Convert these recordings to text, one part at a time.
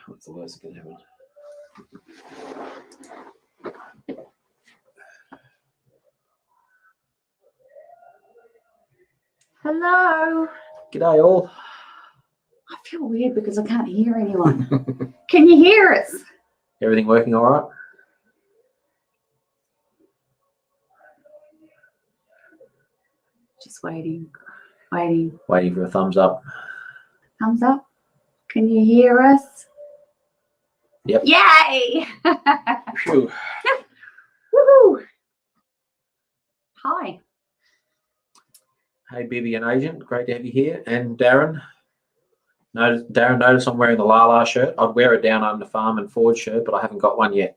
What's the worst that can happen? Hello. G'day all. I feel weird because I can't hear anyone. Can you hear us? Everything working all right? Just waiting. Waiting for a thumbs up. Thumbs up. Can you hear us? Yep. Yay! Phew. Woohoo! Hi. Hey, Bibby and Agent, great to have you here. And Darren. Darren noticed I'm wearing the La shirt. I'd wear it down under Farm and Ford shirt, but I haven't got one yet.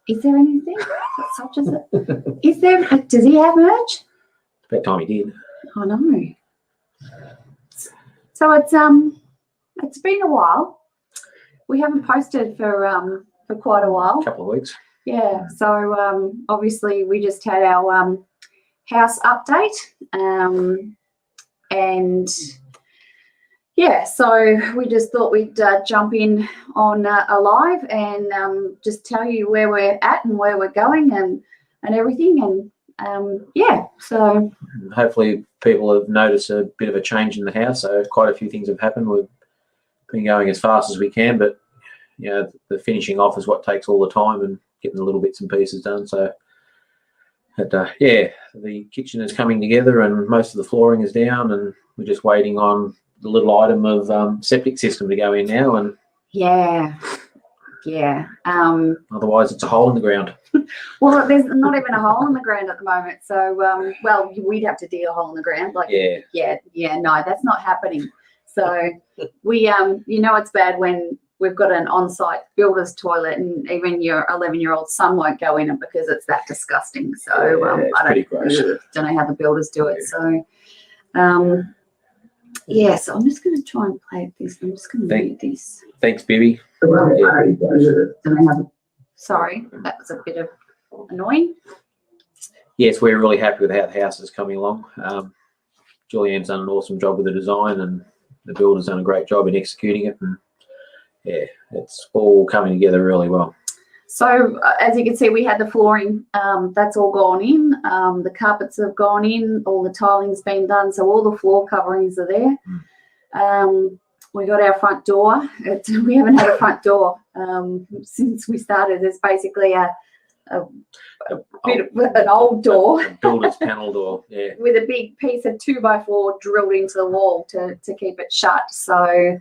Is there anything? Such as it? Is there? Does he have merch? It's about time he did. I know. So it's been a while. We haven't posted for quite a while. A couple of weeks. Yeah. So obviously we just had our house update, and yeah, so we just thought we'd jump in on a live and just tell you where we're at and where we're going and everything, and yeah, so hopefully people have noticed a bit of a change in the house. So quite a few things have happened. We've been going as fast as we can, but you know, the finishing off is what takes all the time and getting the little bits and pieces done. So yeah, the kitchen is coming together and most of the flooring is down, and we're just waiting on the little item of septic system to go in now. And yeah. Otherwise it's a hole in the ground. Well, there's not even a hole in the ground at the moment. So, well, we'd have to dig a hole in the ground. Like, yeah, no, that's not happening. So we, you know, it's bad when we've got an on-site builder's toilet and even your 11-year-old son won't go in it because it's that disgusting. So I don't know how the builders do it. So, yeah, so I'm just going to try and play this. I'm just going to mute this. Thanks, Bibby. Sorry, that was a bit of annoying. Yes, we're really happy with how the house is coming along. Julianne's done an awesome job with the design, and the builder's done a great job in executing it. And yeah, it's all coming together really well. So as you can see, we had the flooring, that's all gone in. The carpets have gone in, all the tiling's been done, so all the floor coverings are there. We got our front door. We haven't had a front door since we started. It's basically a bit of an old door. A builder's panel door, yeah. With a big piece of 2x4 drilled into the wall to keep it shut. So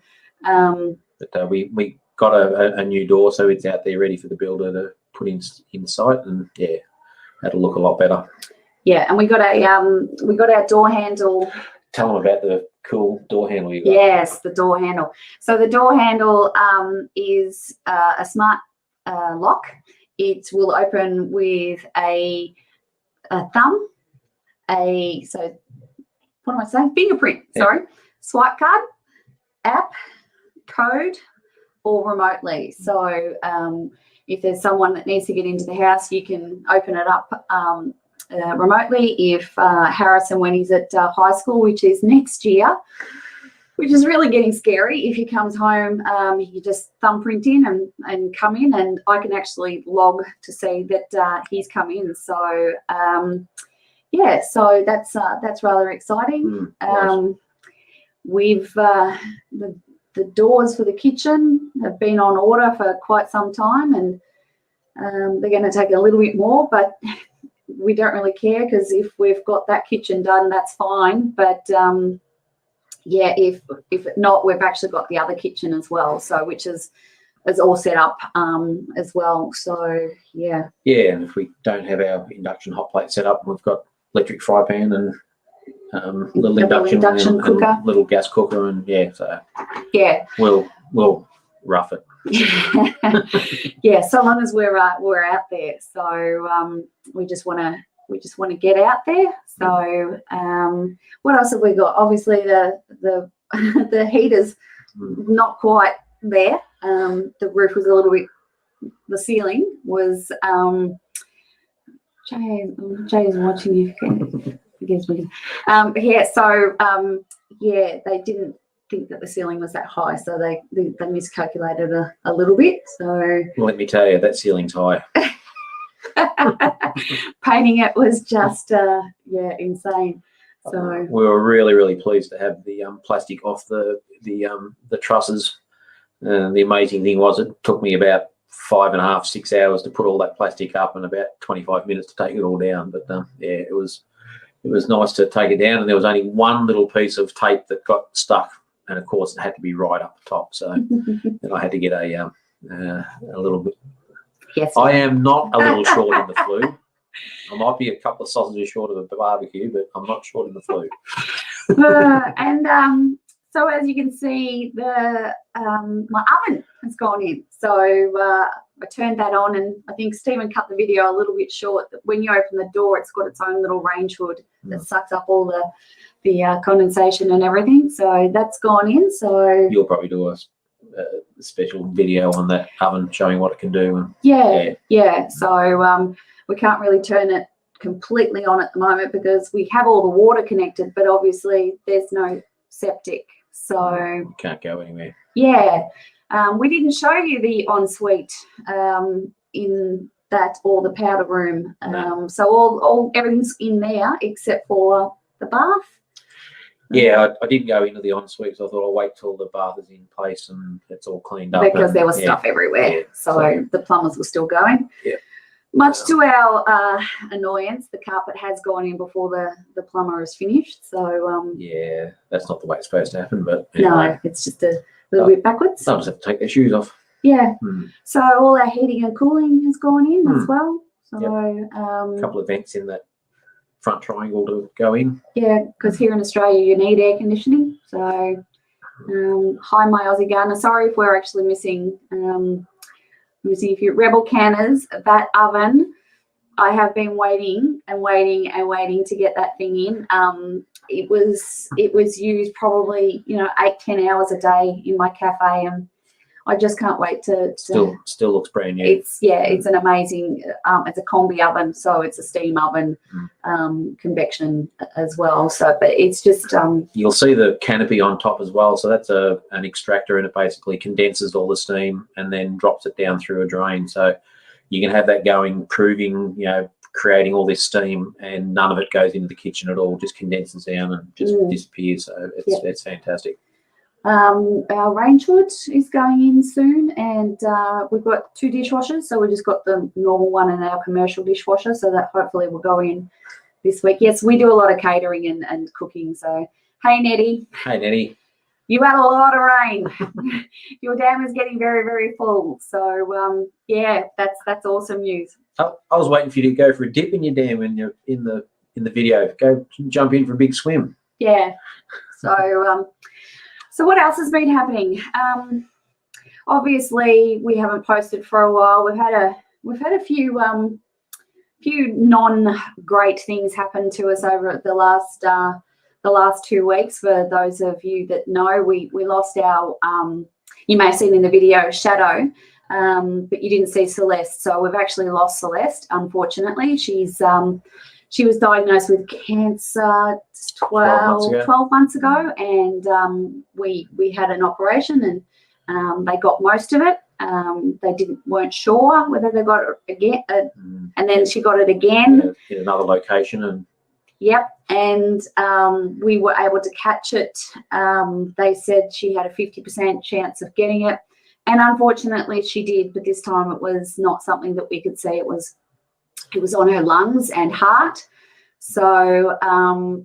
but we got a new door, so it's out there ready for the builder to put in sight, and yeah, that'll look a lot better. Yeah, and we got our door handle. Tell them about the cool door handle you got. Yes, the door handle. So the door handle is a smart lock. It will open with a thumb, so what am I saying? Fingerprint, sorry. Swipe card, app, code, or remotely. So if there's someone that needs to get into the house, you can open it up remotely. If Harrison, when he's at high school, which is next year, which is really getting scary, if he comes home, he can just thumbprint in and come in, and I can actually log to see that he's come in. So yeah, so that's rather exciting. Nice. We've the doors for the kitchen have been on order for quite some time, and they're going to take a little bit more, but we don't really care, because if we've got that kitchen done, that's fine. But yeah, if not, we've actually got the other kitchen as well, so which is all set up as well. So yeah. Yeah, and if we don't have our induction hot plate set up, we've got electric fry pan and little induction cooker, and little gas cooker, and yeah, so yeah, we'll rough it. Yeah, so long as we're out there. So we just want to get out there. So what else have we got? Obviously the the heater's not quite there. The roof was a little bit, the ceiling was Jay is watching you. Yeah, so yeah, they didn't think that the ceiling was that high, so they miscalculated a little bit. So Let me tell you, that ceiling's high. painting it was just insane. So we were really, really pleased to have the plastic off the trusses. The amazing thing was, it took me about 5.5, 6 hours to put all that plastic up, and about 25 minutes to take it all down. But yeah, it was nice to take it down, and there was only one little piece of tape that got stuck, and of course it had to be right up the top. So then I had to get a little bit. Yes, I am not a little short in the flu. I might be a couple of sausages short of a barbecue, but I'm not short in the flu. So as you can see, the my oven has gone in. So I turned that on, and I think Stephen cut the video a little bit short. When you open the door, it's got its own little range hood that sucks up all the condensation and everything. So that's gone in. So you'll probably do a special video on that oven showing what it can do. Yeah. So we can't really turn it completely on at the moment because we have all the water connected, but obviously there's no septic. So you can't go anywhere. Yeah. We didn't show you the ensuite in that, or the powder room. No. So all everything's in there except for the bath. Yeah, I didn't go into the ensuite, so I thought I'll wait till the bath is in place and it's all cleaned up. Because there was stuff everywhere. Yeah, so the plumbers were still going. Yeah. Much to our annoyance, the carpet has gone in before the plumber is finished. So yeah, that's not the way it's supposed to happen. But anyway, no, it's just a little bit backwards. They'll just have to take their shoes off. Yeah. So all our heating and cooling has gone in as well. So a couple of vents in that front triangle to go in. Yeah, because here in Australia you need air conditioning. So hi, my Aussie Gardener. Sorry if we're actually missing a few Rebel Canners. That oven, I have been waiting and waiting and waiting to get that thing in. It was used probably 8-10 hours a day in my cafe, and I just can't wait to still looks brand new. It's an amazing it's a combi oven, so it's a steam oven, convection as well. So but it's just you'll see the canopy on top as well. So that's an extractor, and it basically condenses all the steam and then drops it down through a drain. So you can have that going, proving, creating all this steam, and none of it goes into the kitchen at all, just condenses down and just disappears. So it's fantastic. Our range hood is going in soon, and we've got 2 dishwashers. So we just got the normal one and our commercial dishwasher, so that hopefully will go in this week. Yes, we do a lot of catering and cooking. So hey, Nettie. Hey, Nettie. You had a lot of rain. Your dam is getting very, very full. So yeah, that's awesome news. I was waiting for you to go for a dip in your dam when you're in the video. Go jump in for a big swim. Yeah. So what else has been happening? Obviously, we haven't posted for a while. We've had a few non-great things happen to us over the last 2 weeks. For those of you that know, we lost our you may have seen in the video Shadow, but you didn't see Celeste. So we've actually lost Celeste. Unfortunately, she was diagnosed with cancer 12 months ago, and we had an operation, and they got most of it. They weren't sure whether they got it again, and then she got it again in another location. And we were able to catch it. They said she had a 50% chance of getting it, and unfortunately she did. But this time it was not something that we could see. It was on her lungs and heart, so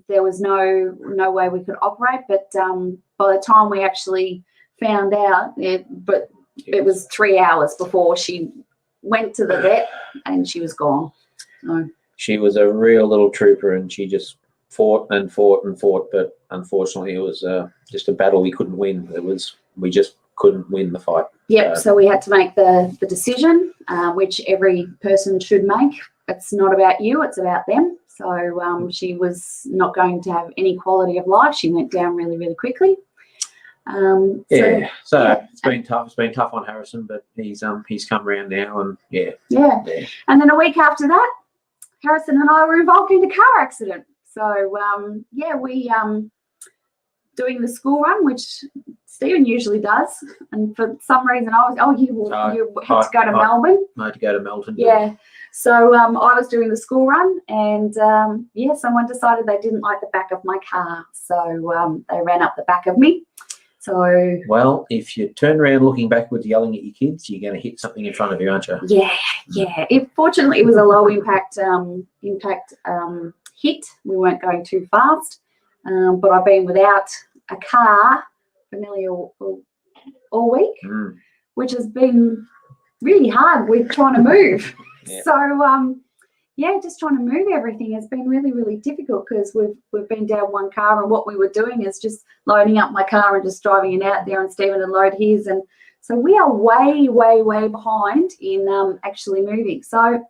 there was no way we could operate. But by the time we actually found out, it was 3 hours before she went to the vet, and she was gone. So she was a real little trooper, and she just fought and fought and fought. But unfortunately, it was just a battle we couldn't win. We just couldn't win the fight. Yep. So we had to make the decision, which every person should make. It's not about you, it's about them. So she was not going to have any quality of life. She went down really, really quickly. So it's been tough. It's been tough on Harrison, but he's come around now, and yeah. And then a week after that, Harrison and I were involved in a car accident. So we doing the school run, which Stephen usually does, and for some reason I was. You had to go to Melbourne. I had to go to Melbourne. Yeah. So I was doing the school run, and someone decided they didn't like the back of my car, so they ran up the back of me. So well, if you turn around looking backwards, yelling at your kids, you're going to hit something in front of you, aren't you? Yeah. Fortunately, it was a low impact hit. We weren't going too fast, but I've been without a car for nearly all week, which has been really hard with trying to move. Yeah. So just trying to move everything has been really, really difficult because we've been down one car, and what we were doing is just loading up my car and just driving it out there, and Stephen would load his, and so we are way, way, way behind in actually moving. So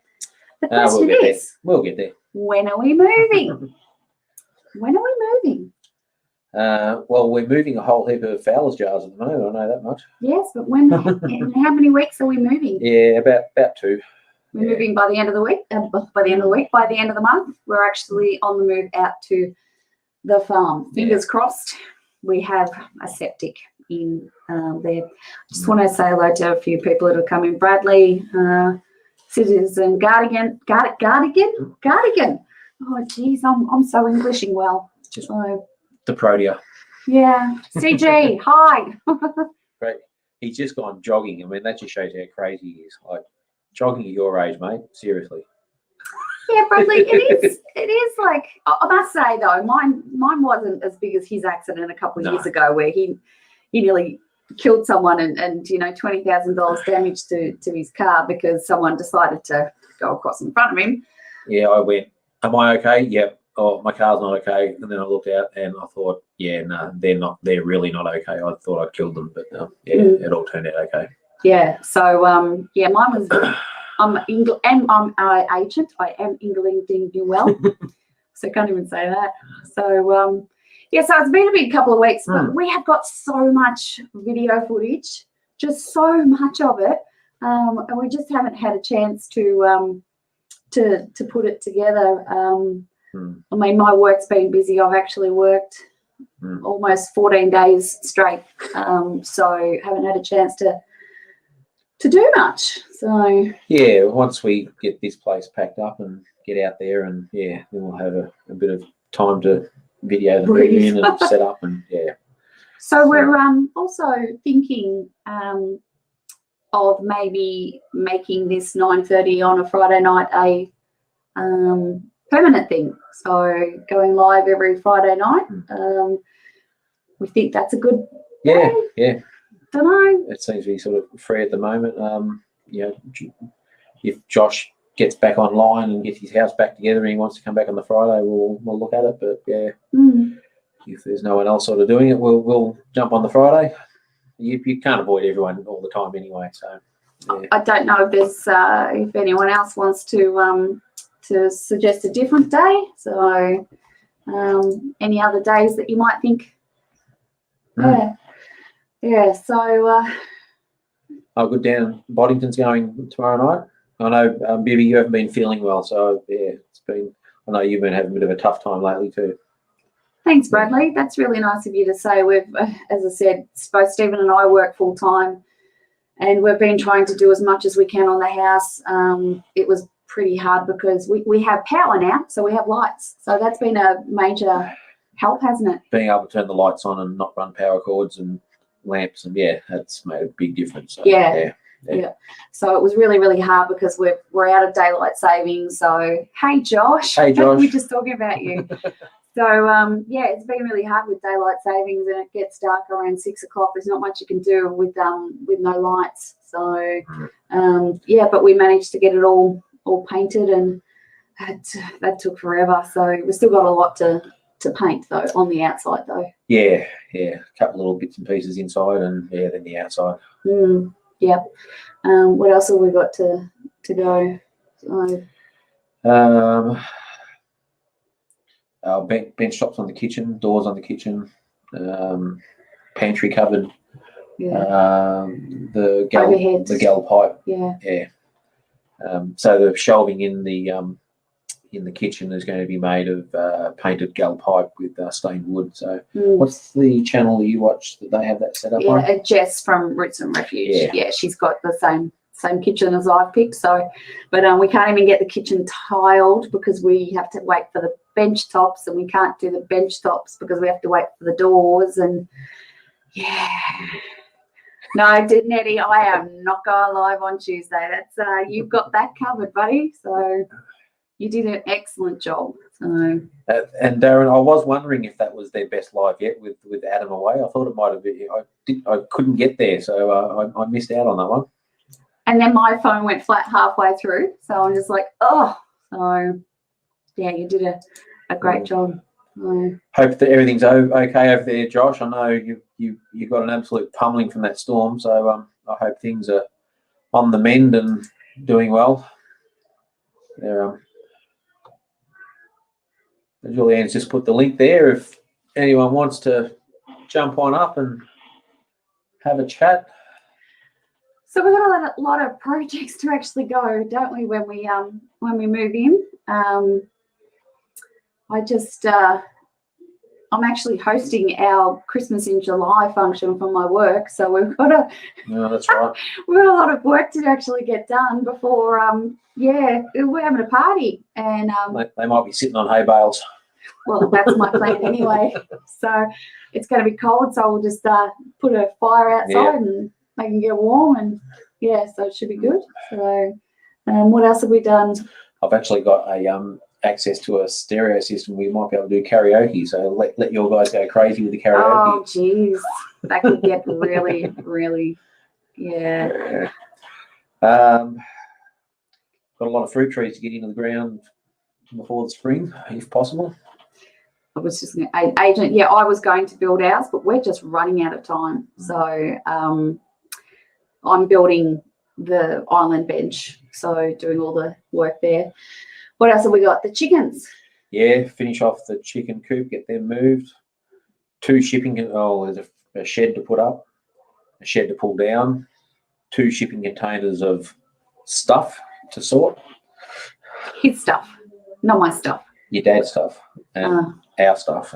the question is, we'll get there. When are we moving? When are we moving? Well, we're moving a whole heap of Fowler's jars at the moment. I know that much. Yes, but when? In how many weeks are we moving? Yeah, about 2. We're moving by the end of the week. By the end of the month, we're actually on the move out to the farm. Fingers crossed. We have a septic in there. Just want to say hello to a few people that have come in. Bradley, Citizen Gardigan. Oh, geez, I'm so Englishing well. Just the Protea. Yeah. CG, hi. Great. He's just gone jogging. I mean, that just shows how crazy he is. Like, jogging at your age, mate. Seriously. Yeah, Bradley, it is like, I must say though, mine wasn't as big as his accident a couple of years ago, where he nearly killed someone and $20,000 damage to his car because someone decided to go across in front of him. Yeah, I went, am I okay? Yep. Oh, my car's not okay. And then I looked out and I thought, yeah, no, they're really not okay. I thought I'd killed them, but it all turned out okay. Yeah. So mine was. I'm agent. I am Englanding well, so I can't even say that. So so it's been a big couple of weeks, but we have got so much video footage, just so much of it, and we just haven't had a chance to put it together. I mean, my work's been busy. I've actually worked almost 14 days straight, so haven't had a chance to do much. So yeah, once we get this place packed up and get out there, and then we'll have a bit of time to video the move in and set up, and So we're also thinking of maybe making this 9:30 on a Friday night a permanent thing. So going live every Friday night. We think that's a good yeah. Don't know. It seems to be sort of free at the moment. If Josh gets back online and gets his house back together and he wants to come back on the Friday, we'll look at it. But if there's no one else sort of doing it, we'll jump on the Friday. You can't avoid everyone all the time anyway. So I don't know if there's if anyone else wants to suggest a different day. So any other days that you might think? Yeah, so good. Dan Boddington's going tomorrow night. I know, Bibby, you haven't been feeling well, so it's been. I know you've been having a bit of a tough time lately too. Thanks, Bradley. That's really nice of you to say. We've, as I said, both Stephen and I work full time, and we've been trying to do as much as we can on the house. It was pretty hard because we have power now, so we have lights. So that's been a major help, hasn't it? Being able to turn the lights on and not run power cords and lamps, and that's made a big difference. So, yeah. So it was really, really hard because we're out of daylight savings. So hey Josh, we're just talking about you. So it's been really hard with daylight savings, and it gets dark around 6 o'clock. There's not much you can do with no lights. So but we managed to get it all painted, and that took forever. So we've still got a lot to paint though on the outside though. Yeah, a couple of little bits and pieces inside, and then the outside. What else have we got to go? Bench tops on the kitchen, doors on the kitchen, pantry cupboard, the gal pipe. So the shelving in the in the kitchen is going to be made of painted gal pipe with stained wood. So what's the channel you watch that they have that set up on? Yeah, Jess from Roots and Refuge. Yeah, she's got the same kitchen as I've picked. So, but we can't even get the kitchen tiled because we have to wait for the bench tops, and we can't do the bench tops because we have to wait for the doors. And yeah, no, Nettie, I am not going live on Tuesday. That's you've got that covered, buddy. So you did an excellent job. So. And Darren, I was wondering if that was their best live yet with Adam away. I thought it might have been. I couldn't get there, so I missed out on that one. And then my phone went flat halfway through, so I'm just like, oh. So yeah, you did a great job. Hope that everything's okay over there, Josh. I know you got an absolute pummeling from that storm, so I hope things are on the mend and doing well. Julianne's just put the link there if anyone wants to jump on up and have a chat. So we've got a lot of projects to actually go, don't we, when we move in? I'm actually hosting our Christmas in July function for my work, so we've got that's right. We've got a lot of work to actually get done before we're having a party, and they might be sitting on hay bales. Well, that's my plan anyway. So it's going to be cold, so we'll just put a fire outside and they can get warm, and so it should be good. So what else have we done? I've actually got a access to a stereo system. We might be able to do karaoke, so let your guys go crazy with the karaoke. Oh geez, that could get really got a lot of fruit trees to get into the ground before the spring, if possible. I was just I was going to build ours, but we're just running out of time. So I'm building the island bench, so doing all the work there. What else have we got? The chickens. Yeah, finish off the chicken coop, get them moved. 2 shipping. There's a shed to put up, a shed to pull down, 2 shipping containers of stuff to sort. His stuff, not my stuff. Your dad's stuff and our stuff.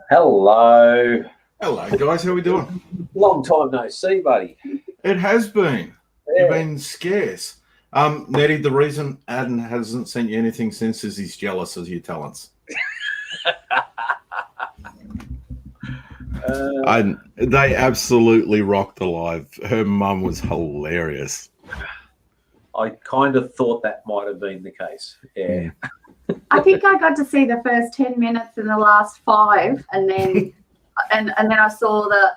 Hello. Hello, guys. How are we doing? Long time no see, buddy. It has been. Yeah. You've been scarce. Nettie, the reason Adam hasn't sent you anything since is he's jealous of your talents. They absolutely rocked alive. Her mum was hilarious. I kind of thought that might have been the case. Yeah. I think I got to see the first 10 minutes and the last 5, and then and then I saw the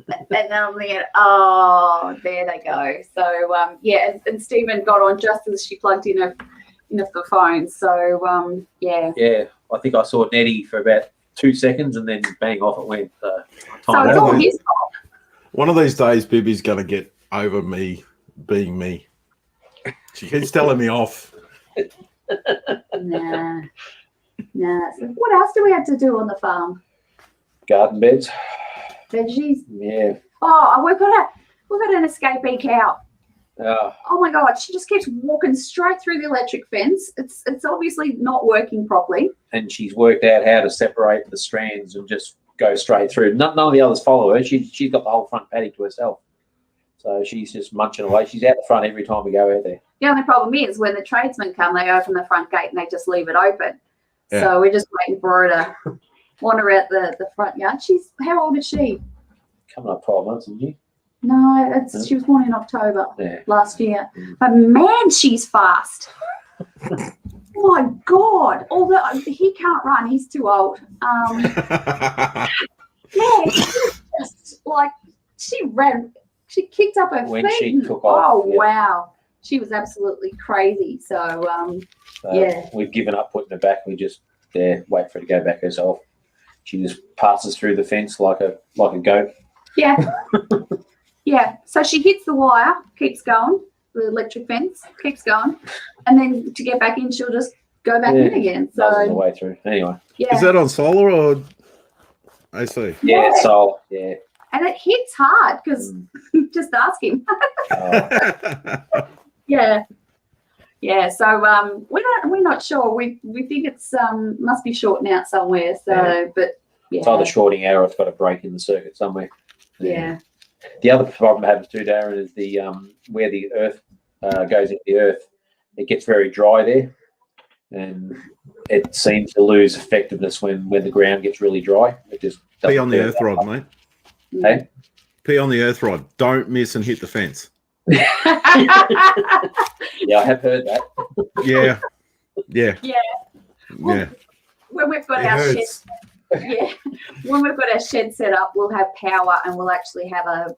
and then I'm thinking, oh, there they go. So and Stephen got on just as she plugged in the phone. So Yeah, I think I saw Nettie for about 2 seconds, and then bang, off it went. So it's all his fault. One of these days, Bibby's going to get over me being me. She keeps telling me off. Nah. So what else do we have to do on the farm? Garden beds. Veggies. Yeah. Oh, we've got an escapee cow. Oh my God, she just keeps walking straight through the electric fence. It's obviously not working properly. And she's worked out how to separate the strands and just go straight through. None of the others follow her. She's got the whole front paddock to herself. So she's just munching away. She's out the front every time we go out there. The only problem is when the tradesmen come, they open the front gate and they just leave it open. Yeah. So we're just waiting for her to wander out the front yard. How old is she? Coming up 12 months, isn't she? No, she was born in October last year. Mm. But man, she's fast. Oh my God. Although he can't run, he's too old. She's just like, she ran. She kicked up her when feet. She took off. Wow. She was absolutely crazy. So we've given up putting her back. We just wait for her to go back herself. She just passes through the fence like a goat. Yeah. Yeah. So she hits the wire, keeps going, the electric fence keeps going, and then to get back in, she'll just go back in again. So on the way through. Anyway. Yeah. Is that on solar or AC? Yeah, solar. Yeah. And it hits hard because just ask him. Oh. Yeah. Yeah, so we're not sure. We think it's must be shorting out somewhere. So, but yeah, It's either shorting out or it's got a break in the circuit somewhere. yeah. The other problem it happens too, Darren, is the where the earth goes into the earth, it gets very dry there, and it seems to lose effectiveness when the ground gets really dry. It just Pee doesn't on the turn earth that rod, up. mate. Hey? Pee on the earth rod. Don't miss and hit the fence. Yeah, I have heard that. Yeah. Well, when we've got It our shed, hurts. when we've got our shed set up, we'll have power and we'll actually have a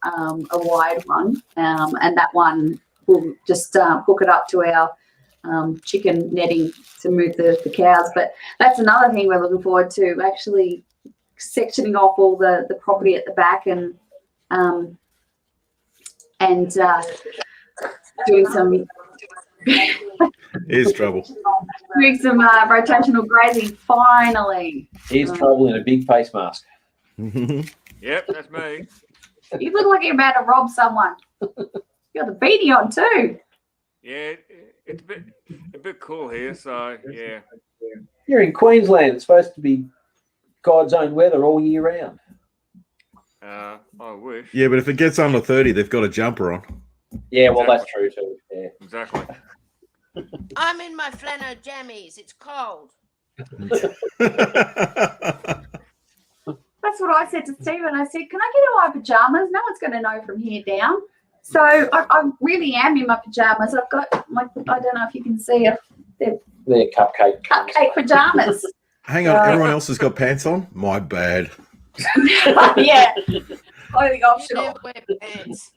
wide one, and that one will just hook it up to our chicken netting to move the cows. But that's another thing we're looking forward to, actually sectioning off all the property at the back and doing some Here's trouble. doing some rotational grazing finally. Here's trouble in a big face mask. Yep, that's me. You look like you're about to rob someone. You got the beanie on too. Yeah, it's a bit cool here, so yeah. You're in Queensland. It's supposed to be God's own weather all year round. I wish. Yeah, but if it gets under 30, they've got a jumper on. Yeah, well, that's true too. Yeah. Exactly. I'm in my flannel jammies. It's cold. That's what I said to Stephen. I said, can I get in my pajamas? No one's going to know from here down. So I really am in my pajamas. I've got my, I don't know if you can see it. They're cupcake pajamas. Hang on, everyone else has got pants on? My bad. Yeah. Clothing optional. Never wear pants.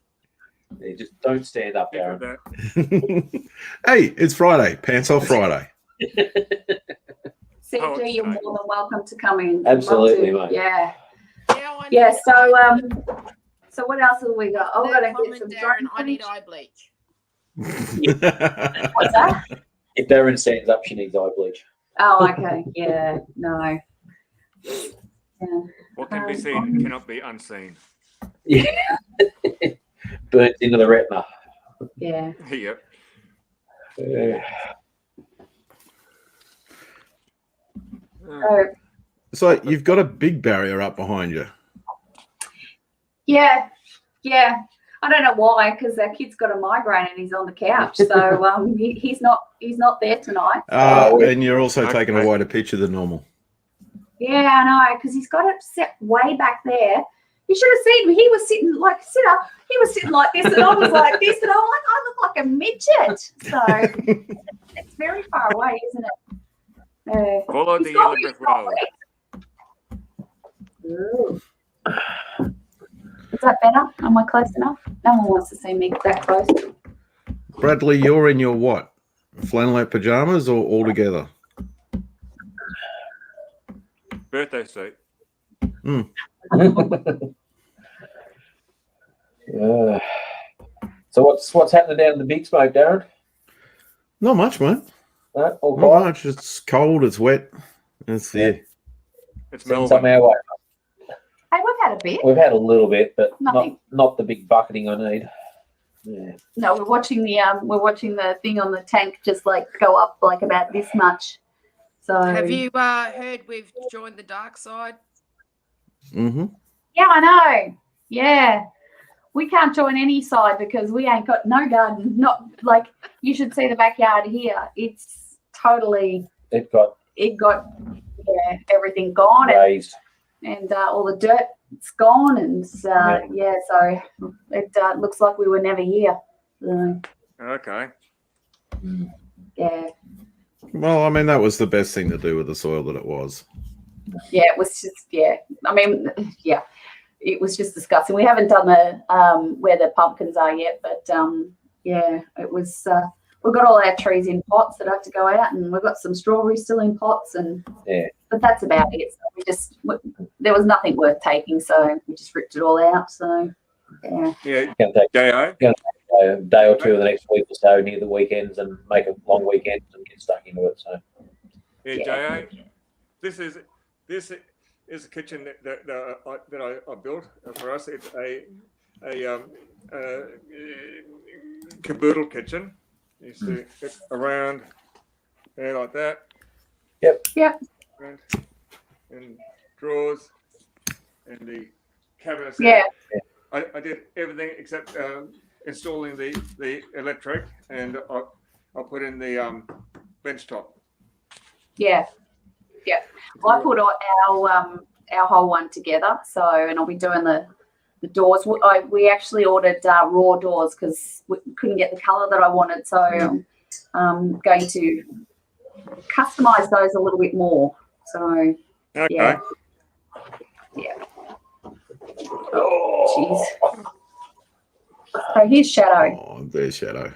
Yeah, just don't stand up, Think of Darren. that. Hey, it's Friday. Pants off Friday. CG, Oh, you're more than welcome to come in. Absolutely, Love to. mate. Yeah. Yeah, Yeah. So what else have we got? Oh, we've got to get some Darren, I drone need footage. eye bleach. What's that? If Darren stands up, she needs eye bleach. Oh, okay. Yeah. No. Yeah. What can be seen cannot be unseen. Yeah. Burnt into the retina. Yeah. Yep. So, So you've got a big barrier up behind you. yeah. I don't know why, because our kid's got a migraine and he's on the couch. So he's not there tonight. And you're also Okay. taking a wider picture than normal. Yeah, I know, because he's got it set way back there. You should have seen him. He was sitting like He was sitting like this, and I was like this, and I'm like, I look like a midget. So it's very far away, isn't it? Follow He's the got yellow me brick road. Ooh. Is that better? Am I close enough? No one wants to see me that close. Bradley, you're in your what? Flannelette pajamas or all together? Birthday suit. So what's happening down in the big smoke, Darren? Not much, mate. No, all Not quiet. much. It's cold. It's wet. It's there. It's Send some Melbourne. our way. Hey, we've had a bit. We've had a little bit, but Nothing. not the big bucketing I need. Yeah. No, we're watching the thing on the tank just like go up like about this much. So Have you heard we've joined the dark side? Mm-hmm. Yeah, I know. Yeah. We can't join any side because we ain't got no garden. Not like you should see the backyard here. It's totally It got everything gone raised. and all the dirt it's gone and so it looks like we were never here. So, Okay. yeah. Well, I mean, that was the best thing to do with the soil that it was. Yeah, it was just I mean, yeah. It was just disgusting. We haven't done the where the pumpkins are yet, but it was. We've got all our trees in pots that have to go out, and we've got some strawberries still in pots, but that's about it. So there was nothing worth taking, so we just ripped it all out. So yeah, Yeah. Going to take J.O. a day or two in the next week or so near the weekends and make a long weekend and get stuck into it. So Yeah, J.O. This is a kitchen that I built for us. It's a caboodle kitchen. You see it around there like that. Yep. And drawers and the cabinets. Yeah. I did everything except installing the electric, and I'll put in the bench top. Yeah. I put our whole one together. So, and I'll be doing the doors. We actually ordered raw doors because we couldn't get the colour that I wanted. So I'm going to customise those a little bit more. So Okay. Yeah. Oh, jeez. So here's Shadow. Oh, there's Shadow.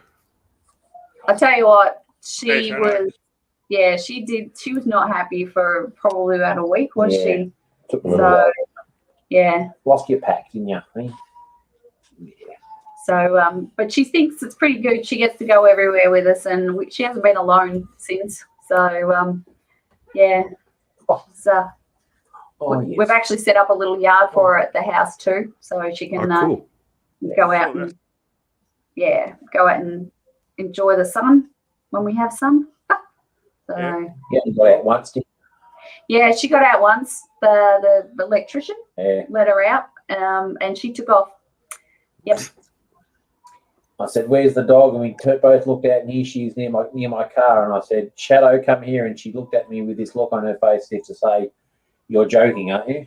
I tell you what, Hey, Shadow. she was not happy for probably about a week, was she? Took a little while. So, yeah. Lost your pack, didn't you? So, but she thinks it's pretty good. She gets to go everywhere with us, and she hasn't been alone since. So, yeah. So, Yes. we've actually set up a little yard for her at the house too, so she can Cool. go out and go out and enjoy the sun when we have sun. So Yeah, you got out once, didn't yeah, she got out once. The electrician you? let her out, and she took off. Yep. I said, "Where's the dog?" And we both looked out, and here she is near my car. And I said, "Shadow, come here." And she looked at me with this look on her face, as if to say, "You're joking, aren't you?"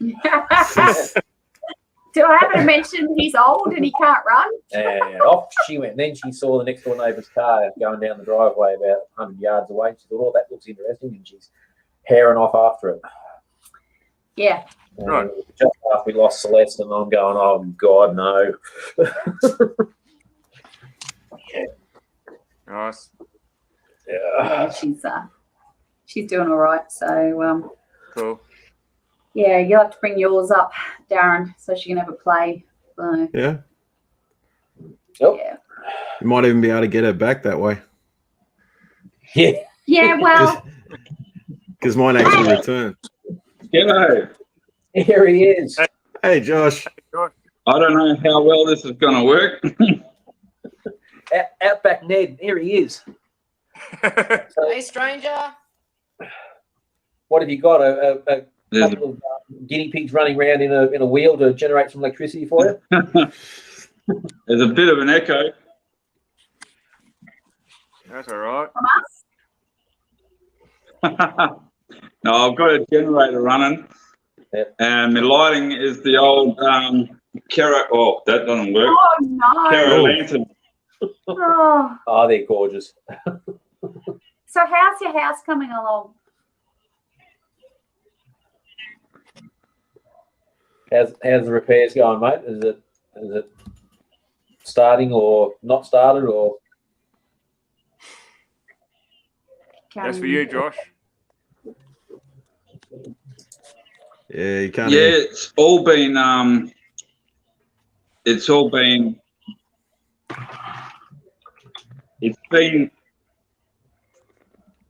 Do I have to mention he's old and he can't run? And off she went. Then she saw the next door neighbour's car going down the driveway about 100 yards away. She thought, "Oh, that looks interesting," and she's herring off after it. Yeah. Right. Just after we lost Celeste, and I'm going, "Oh God, no." Nice. Yeah, she's doing all right. So Cool. yeah, you'll have to bring yours up, Darren, so she can have a play. So, Yeah. Yep. yeah. You might even be able to get her back that way. Yeah. Yeah, well, Because mine actually returned. G'day. Here he is. Hey, Josh. I don't know how well this is going to work. Outback Ned. Here he is. Hey, stranger. What have you got? A There's couple of guinea pigs running around in a wheel to generate some electricity for you? there's a bit of an echo. That's all right. No, I've got a generator running. Yep. And my lighting is the old Kero. Oh, that doesn't work. oh no. Kero lantern. Oh. Oh, they're gorgeous. So how's your house coming along? How's the repairs going, mate? Is it starting or not started or? That's for you, Josh. Yeah, you can't. Yeah, hear. it's all been. It's been.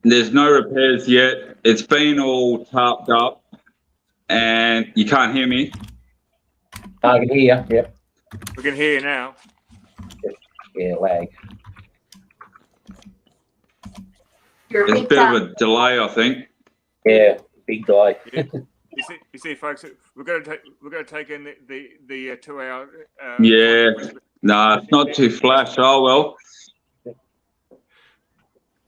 There's no repairs yet. It's been all tarped up, and you can't hear me. I can hear you. Yep. We can hear you now. Yeah, lag. You're a There's a big bit of a delay, I think. Yeah, big delay. You see, folks, we're going to take in the 2 hour. Yeah. No, it's not too flash. Oh well.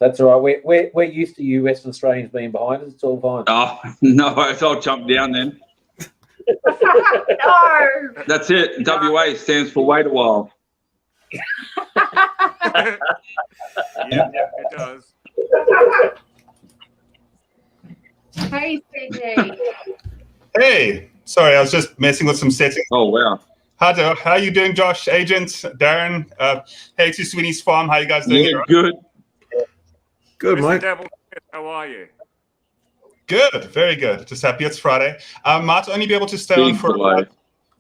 That's all right. We're used to you Western Australians being behind us. It's all fine. Oh no, I'll jump down then. No. That's it. WA stands for wait a while. Yeah, it does. Hey, CG. Hey, sorry, I was just messing with some settings. Oh wow. How are you doing, Josh, Agent, Darren? Hey to Sweeney's Farm. How you guys doing? Yeah, good. Good, Mr. mate. Devil, how are you? Good, very good. Just happy it's Friday. Might only be able to stay on Big for delay.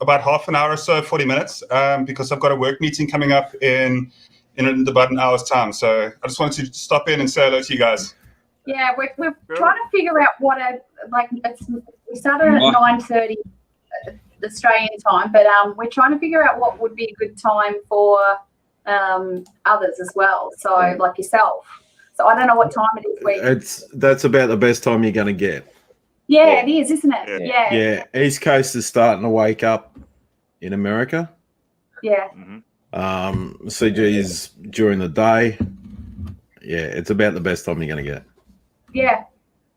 about half an hour or so, 40 minutes, because I've got a work meeting coming up in about an hour's time. So I just wanted to stop in and say hello to you guys. Yeah, we're trying to figure out what we started at 9:30 Australian time, but we're trying to figure out what would be a good time for others as well. So like yourself. So I don't know what time it is. That's about the best time you're going to get. Yeah, it is, isn't it? Yeah. Yeah, East Coast is starting to wake up in America. Yeah. CG is during the day. Yeah, it's about the best time you're going to get. Yeah.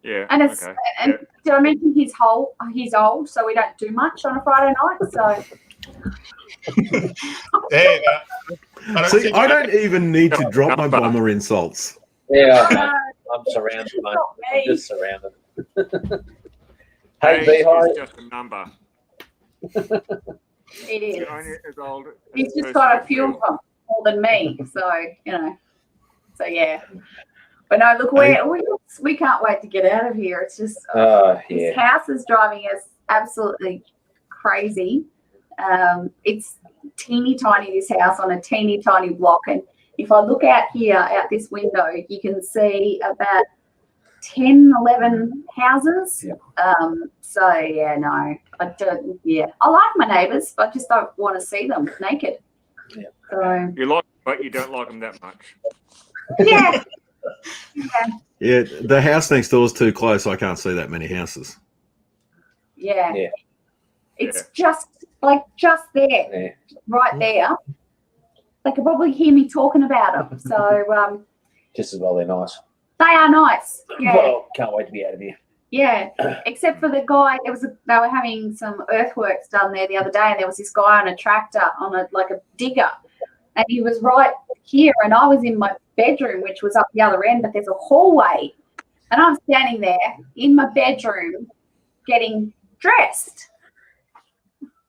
Yeah. And it's okay. and did I mention he's old, so we don't do much on a Friday night. So Hey, I don't even need to drop my bomber insults. Yeah, I'm surrounded, mate. I'm just surrounded. Hey, Age Beehive. is just a number. it is. You're only as old as He's the just person got a you few feel. of them more than me. So, you know. So yeah. But no, look, we can't wait to get out of here. It's just this house is driving us absolutely crazy. It's teeny tiny, this house on a teeny tiny block, and if I look out here out this window, you can see about 10, 11 houses. So yeah, no, I don't. Yeah, I like my neighbours, but I just don't want to see them naked. Yeah. So You like them, but you don't like them that much. yeah. Yeah, the house next door is too close. I can't see that many houses. Yeah. Yeah. It's just there, right there. They could probably hear me talking about them. So Just as well, they're nice. they are nice. Yeah. Well, can't wait to be out of here. Yeah. Except for the guy, they were having some earthworks done there the other day, and there was this guy on a tractor on a digger, and he was right here, and I was in my bedroom, which was up the other end, but there's a hallway, and I'm standing there in my bedroom getting dressed.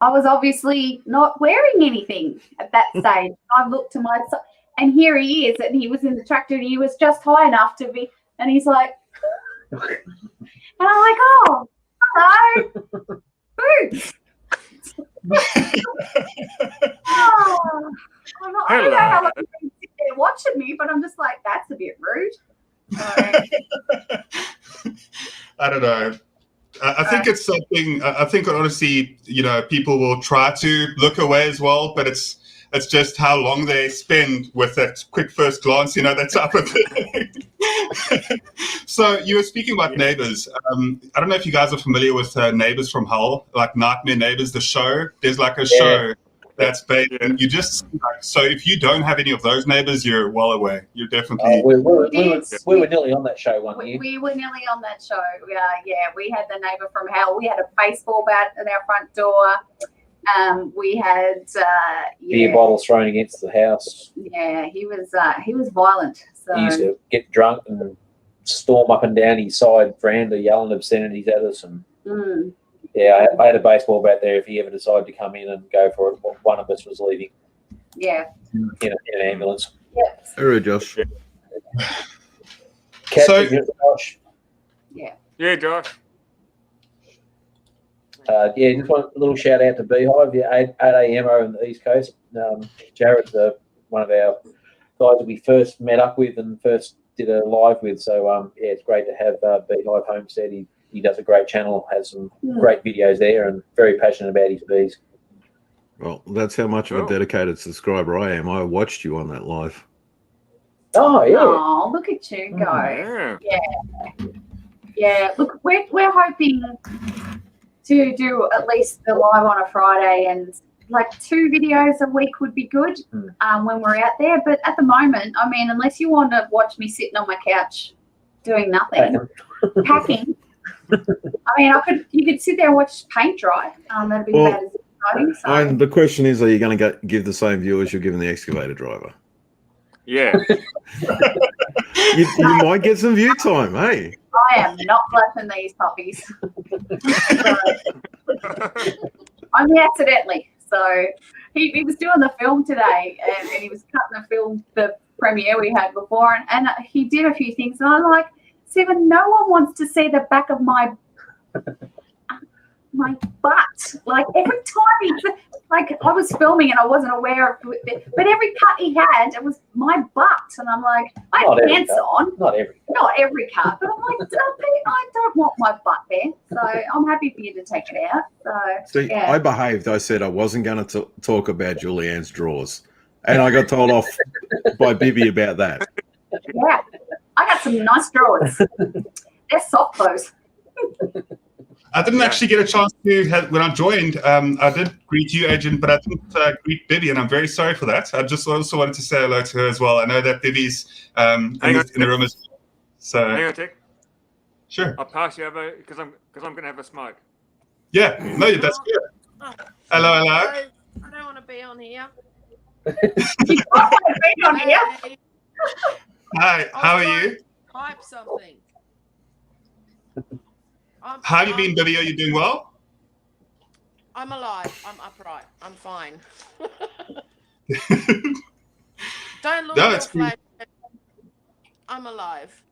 I was obviously not wearing anything at that stage. I looked to my side, and here he is, and he was in the tractor, and he was just high enough to be, and he's like, and I'm like, oh, hello, boots. Oh, I don't know how long you've been sitting there watching me, but I'm just like, that's a bit rude. I don't know. I think it's something. I think honestly, people will try to look away as well, but it's just how long they spend with that quick first glance, that type of thing. So you were speaking about Neighbours. I don't know if you guys are familiar with Neighbours from Hell, like Nightmare Neighbours, the show. There's like a show that's based, and you just so if you don't have any of those neighbours, you're well away. You're definitely. We were nearly on that show one year. We were nearly on that show. We had the neighbour from hell. We had a baseball bat at our front door. We had beer bottles thrown against the house. Yeah, he was violent. So He used to get drunk and storm up and down his side veranda yelling obscenities at us. And yeah, I had a baseball bat there if he ever decided to come in and go for it. One of us was leaving. Yeah. In an ambulance. Yep. Hello, Josh. Josh. Yeah. Yeah, Josh. Just one little shout out to Beehive. 8 a.m. over on the East Coast. Jared's one of our guys that we first met up with and first did a live with. So it's great to have Beehive Homestead. He does a great channel, has some great videos there, and very passionate about his bees. Well, that's how much of a dedicated subscriber I am. I watched you on that live. Oh yeah! Oh, look at you go! Yeah. Look, we're hoping to do at least the live on a Friday, and like 2 videos a week would be good when we're out there. But at the moment, I mean, unless you want to watch me sitting on my couch doing nothing, packing. I mean, you could sit there and watch paint dry. That'd be about as exciting. So. And the question is, are you going to give the same view as you're giving the excavator driver? Yeah. you might get some view time, hey? I am not flapping these puppies. I mean, accidentally. So he was doing the film today, and he was cutting the premiere we had before, and he did a few things, and I'm like, Stephen, no one wants to see the back of my butt. Like every time I was filming and I wasn't aware of it, but every cut he had, it was my butt, and I'm like, I have pants on. Not every cut, but I'm like, I don't want my butt there, so I'm happy for you to take it out. So See, I behaved. I said I wasn't going to talk about Julianne's drawers. And I got told off by Bibby about that. Yeah, I got some nice drawers. They're soft clothes. I didn't actually get a chance to when I joined. I did greet you, Agent, but I didn't greet Bibby, and I'm very sorry for that. I just also wanted to say hello to her as well. I know that Bibby's in the room as well. So Hang on, Tick. Sure. I'll pass you over because I'm going to have a smoke. Yeah, no, that's good. Hello. I don't want to be on here. You don't want to be on here. Hey, Hi, how are you? type something. How have you been, Bibby? Are you doing well? I'm alive. I'm upright. I'm fine. Don't look No, at it's your flag. I'm alive.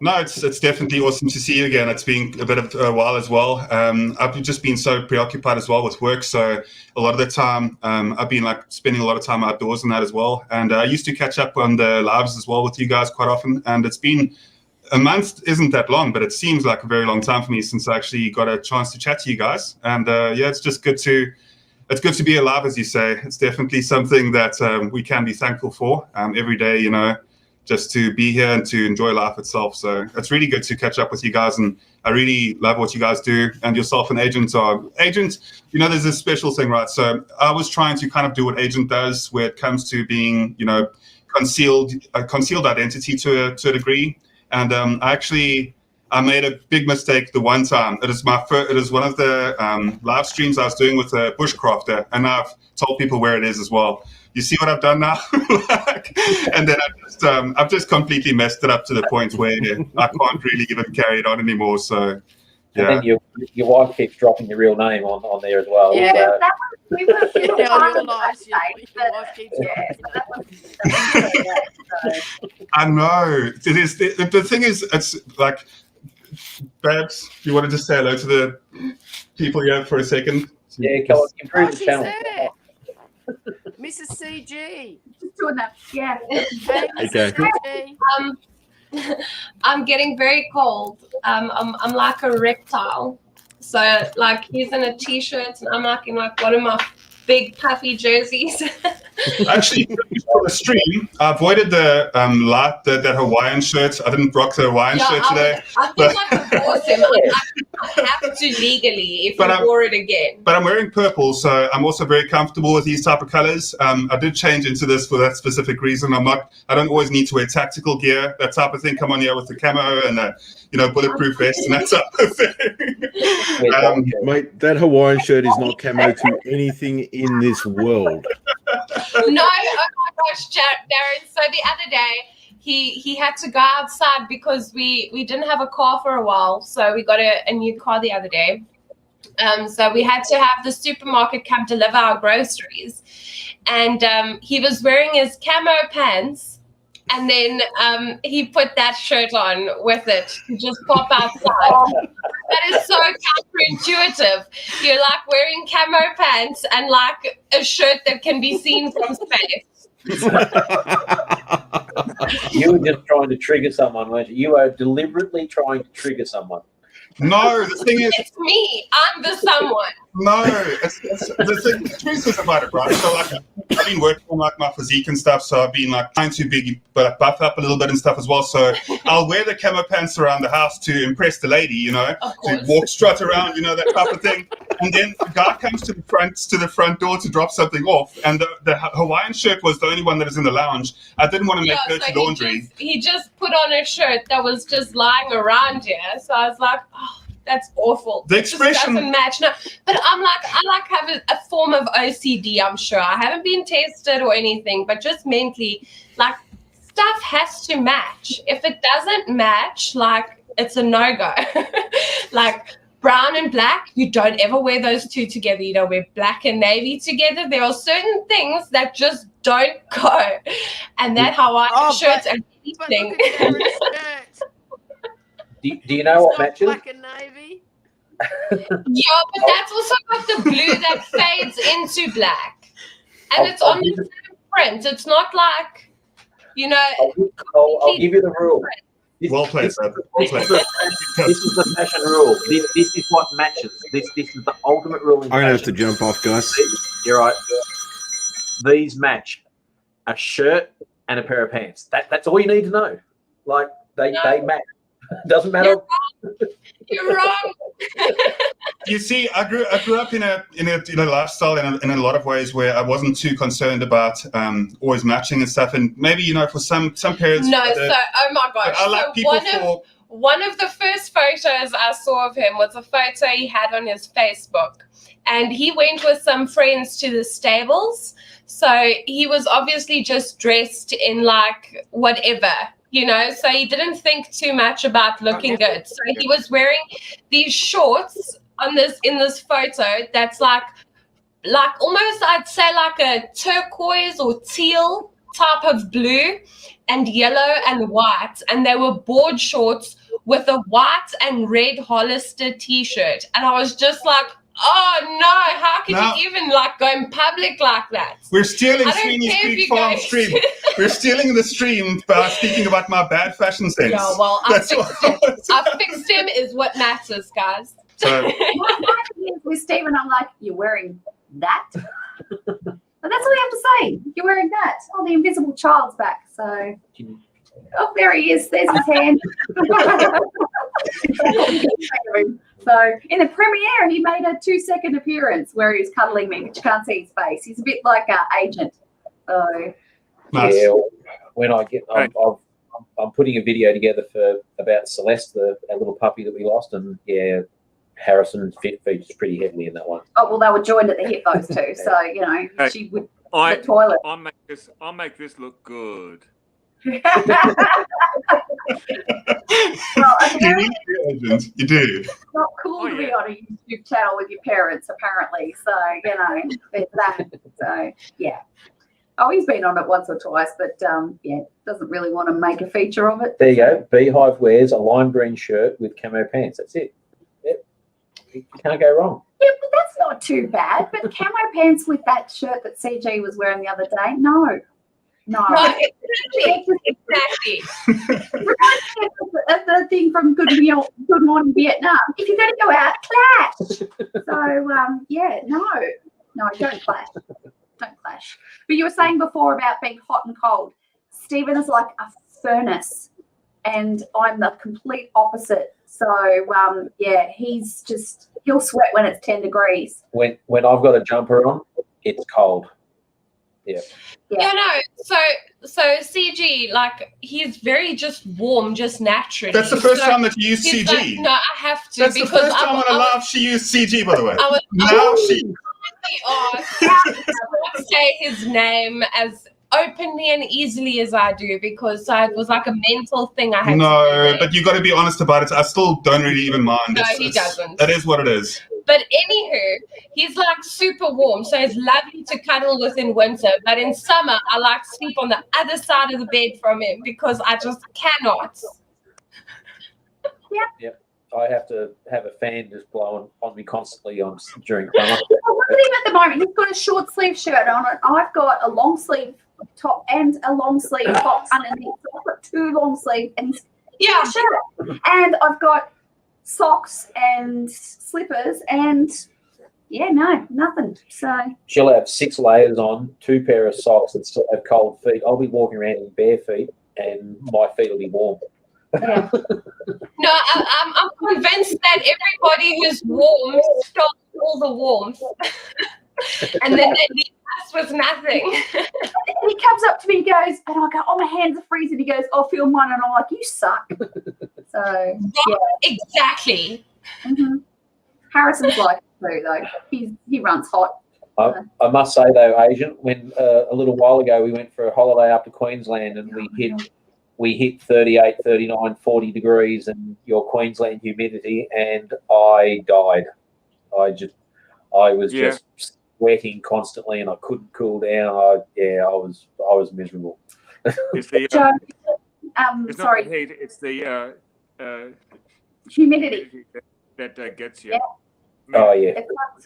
No, it's definitely awesome to see you again. It's been a bit of a while as well. I've just been so preoccupied as well with work. So a lot of the time, I've been like spending a lot of time outdoors and that as well. And I used to catch up on the lives as well with you guys quite often. And it's been a month isn't that long, but it seems like a very long time for me since I actually got a chance to chat to you guys. And yeah, it's just good to be alive, as you say. It's definitely something that we can be thankful for every day, you know, just to be here and to enjoy life itself. So it's really good to catch up with you guys, and I really love what you guys do. And yourself and Agent are Agent, you know, there's this special thing, right? So I was trying to kind of do what Agent does where it comes to being, you know, concealed identity to a degree. And I made a big mistake the one time. It is one of the live streams I was doing with a bushcrafter, and I've told people where it is as well. You see what I've done now? And then I've just completely messed it up to the point where I can't really even carry it on anymore. So, yeah. And then your wife keeps dropping your real name on there as well. Yeah, So. that was, we were on your lives, your wife keeps I know. It is. The thing is, it's like, Babs, you want to just say hello to the people here for a second? Yeah, come on, improve the she's channel. there. Mrs. CG. just doing that. Yeah. Hey, Mrs. Okay. CG. I'm getting very cold. I'm like a reptile. So like he's in a t-shirt and I'm like in like one of my big puffy jerseys. Actually, for the stream, I avoided the that Hawaiian shirt. I didn't rock the Hawaiian shirt today. I think I could force him. I have to legally if I wore it again. But I'm wearing purple, so I'm also very comfortable with these type of colors. I did change into this for that specific reason. I don't always need to wear tactical gear, that type of thing. Come on here with the camo and bulletproof vest and that type of thing. Mate, that Hawaiian shirt is not camo to anything in this world. No, oh my gosh, Darren. So the other day, he had to go outside because we didn't have a car for a while. So we got a new car the other day. So we had to have the supermarket come deliver our groceries. And he was wearing his camo pants. And then he put that shirt on with it to just pop outside. That is so counterintuitive. You're like wearing camo pants and like a shirt that can be seen from space. You were just trying to trigger someone, weren't you? You are deliberately trying to trigger someone. No, the thing is, it's me. I'm the someone. No, the truth is about it, right? So like, I've been working on like my physique and stuff, so I've been like trying to buff up a little bit and stuff as well. So I'll wear the camo pants around the house to impress the lady, you know, to strut around, you know, that type of thing. And then the guy comes to the front door to drop something off, and the Hawaiian shirt was the only one that was in the lounge. I didn't want to make dirty laundry. He just put on a shirt that was just lying around here, so I was like, oh, that's awful. The expression doesn't match. No, but I have a form of OCD. I'm sure I haven't been tested or anything, but just mentally, like stuff has to match. If it doesn't match, like it's a no-go. Like brown and black, you don't ever wear those two together. You don't wear black and navy together. There are certain things that just don't go, and that Hawaiian shirts and anything. Do you know what matches? Black and navy. Yeah, but that's also got the blue that fades into black, and it's on the same print. It's not like, you know. I'll give you the rule. Well played, sir. This is the fashion rule. This is what matches. This is the ultimate rule. I'm gonna have to jump off, guys. You're right. these match a shirt and a pair of pants. That's all you need to know. Like they match. Doesn't matter. You're wrong. You see, I grew up in a lifestyle in a lot of ways where I wasn't too concerned about always matching and stuff. And maybe for some parents. No, oh my gosh. I like So people one of the first photos I saw of him was a photo he had on his Facebook. And he went with some friends to the stables. So he was obviously just dressed in like whatever, so he didn't think too much about looking good. So he was wearing these shorts in this photo that's like almost, I'd say, like a turquoise or teal type of blue and yellow and white. And they were board shorts with a white and red Hollister t-shirt. And I was just like, oh no, how could you even go in public like that? We're stealing Sweeney's Creek Farm stream. We're stealing the stream by speaking about my bad fashion sense. Yeah, well, I fixed him is what matters, guys. So, with Stephen, I'm like, you're wearing that? But that's all you have to say. You're wearing that. Oh, the invisible child's back. So, oh, there he is. There's his hand. So in the premiere, he made a 2-second appearance where he was cuddling me, but you can't see his face. He's a bit like an agent. So yeah, when I get, I'm putting a video together about Celeste, our little puppy that we lost, and yeah, Harrison features pretty heavily in that one. Oh well, they were joined at the hip, those two. So she would the toilet. I'll make this look good. Well, you do. It's not cool to be on a YouTube channel with your parents, apparently. So there's that. So yeah. Oh, he's been on it once or twice, but doesn't really want to make a feature of it. There you go. Beehive wears a lime green shirt with camo pants. That's it. Yep. You can't go wrong. Yeah, but that's not too bad. But camo pants with that shirt that CG was wearing the other day, no. Exactly. That's the thing from Good Morning Vietnam. If you're going to go out, clash. So no, don't clash. Don't clash. But you were saying before about being hot and cold. Stephen is like a furnace, and I'm the complete opposite. So he'll sweat when it's 10 degrees. When I've got a jumper on, it's cold. Yeah. Yeah, no. So CG, he's very just warm, just naturally. That's the first time that you used CG. Like, no, I have to. That's the first time on a live she used CG, by the way. I say his name as openly and easily as I do, because it was like a mental thing I had to do. But you got to be honest about it. I still don't really even mind. No, he doesn't. That is what it is. But anywho, he's super warm, so it's lovely to cuddle with in winter. But in summer, I sleep on the other side of the bed from him because I just cannot. Yep. I have to have a fan just blowing on me constantly during summer. Look at him at the moment. He's got a short sleeve shirt on it. I've got a long sleeve top and a long sleeve top underneath. So I've got 2 long sleeves and he's shirt. And I've got socks and slippers and nothing. So she'll have 6 layers on, 2 pair of socks that still have cold feet. I'll be walking around in bare feet and my feet will be warm. Yeah. No, I'm convinced that everybody who's warm stops all the warmth. And then they leave us with nothing. And he comes up to me and goes, and I go, oh, my hands are freezing. He goes, I'll feel mine. And I'm like, you suck. So, Exactly. Mm-hmm. Harrison's like too, though. He runs hot. I must say, though, Asian, when a little while ago we went for a holiday up to Queensland and we hit 38, 39, 40 degrees and your Queensland humidity, and I died. I was just sweating constantly and I couldn't cool down. I was miserable. It's the it's sorry. not the heat, it's the humidity that gets you. Yeah. Oh yeah,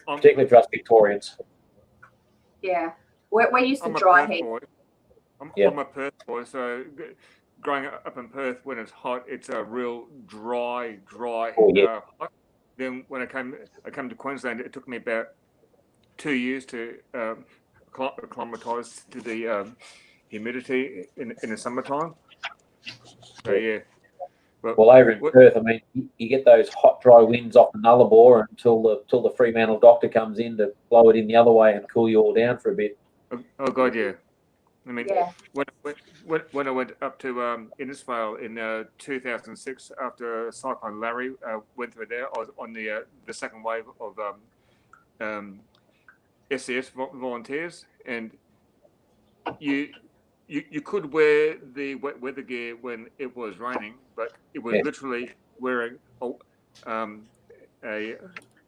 particularly for us Victorians. Yeah, we're used to dry heat. I'm a Perth boy, so growing up in Perth, when it's hot, it's a real dry hot. Then when I came to Queensland, it took me about 2 years to acclimatized to the humidity in the summertime. So yeah. But Well, over in Perth, I mean, you get those hot, dry winds off the Nullarbor until the Fremantle doctor comes in to blow it in the other way and cool you all down for a bit. oh god, yeah. I mean, Yeah. when I went up to Innisfail in 2006 after Cyclone Larry went through there, I was on the second wave of SCS volunteers, and you could wear the wet weather gear when it was raining, but it was literally wearing a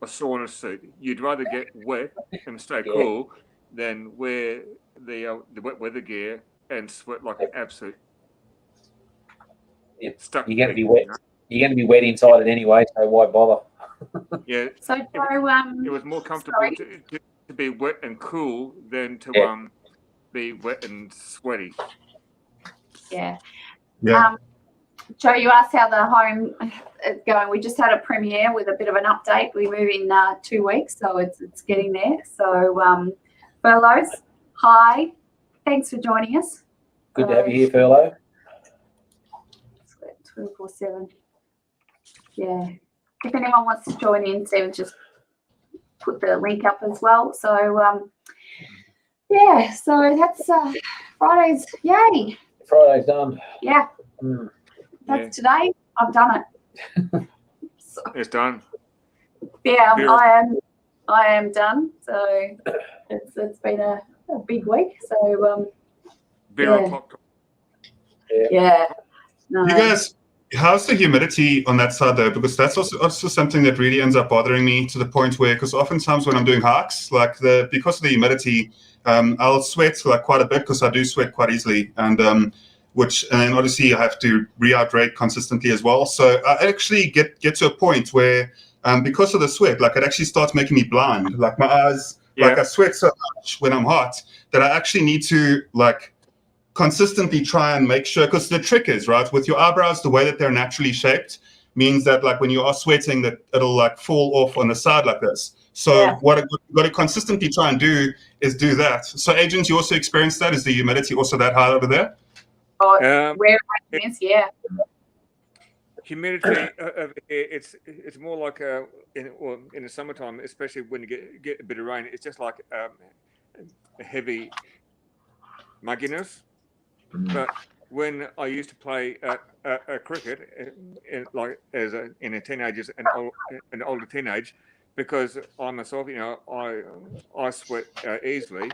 sauna suit. You'd rather get wet and stay cool than wear the wet weather gear and sweat like an absolute. You're going to be wet. You're going to be wet inside it anyway, so why bother? Yeah. So it was more comfortable to be wet and cool than to be wet and sweaty. Yeah. Yeah. Joe, you asked how the home is going. We just had a premiere with a bit of an update. We move in 2 weeks, so it's getting there. So, Furloughs, hi. Thanks for joining us. Good to have you here, Furlough. 24/7. Yeah. If anyone wants to join in, Stephen just put the link up as well. So, yeah, so that's Friday's. Yay. Friday's done. Yeah. That's today. I've done it. So, it's done. Yeah, I am done. So it's been a big week. So Beer o'clock. Yeah. No. You guys, how's the humidity on that side though? Because that's also something that really ends up bothering me to the point where, because oftentimes when I'm doing hikes, because of the humidity, I'll sweat like quite a bit because I do sweat quite easily, and then obviously I have to rehydrate consistently as well. So I actually get to a point where because of the sweat, like it actually starts making me blind. Like my eyes, like I sweat so much when I'm hot that I actually need to like consistently try and make sure, because the trick is, right, with your eyebrows, the way that they're naturally shaped means that like when you are sweating that it'll like fall off on the side like this. So what I've got to consistently try and do is do that. So agents, you also experience that? Is the humidity also that high over there? Oh, where it is, yeah. Humidity, it's more like in the summertime, especially when you get a bit of rain, it's just like a heavy mugginess. But when I used to play cricket, in a teenagers and older teenage, because I myself, I sweat easily.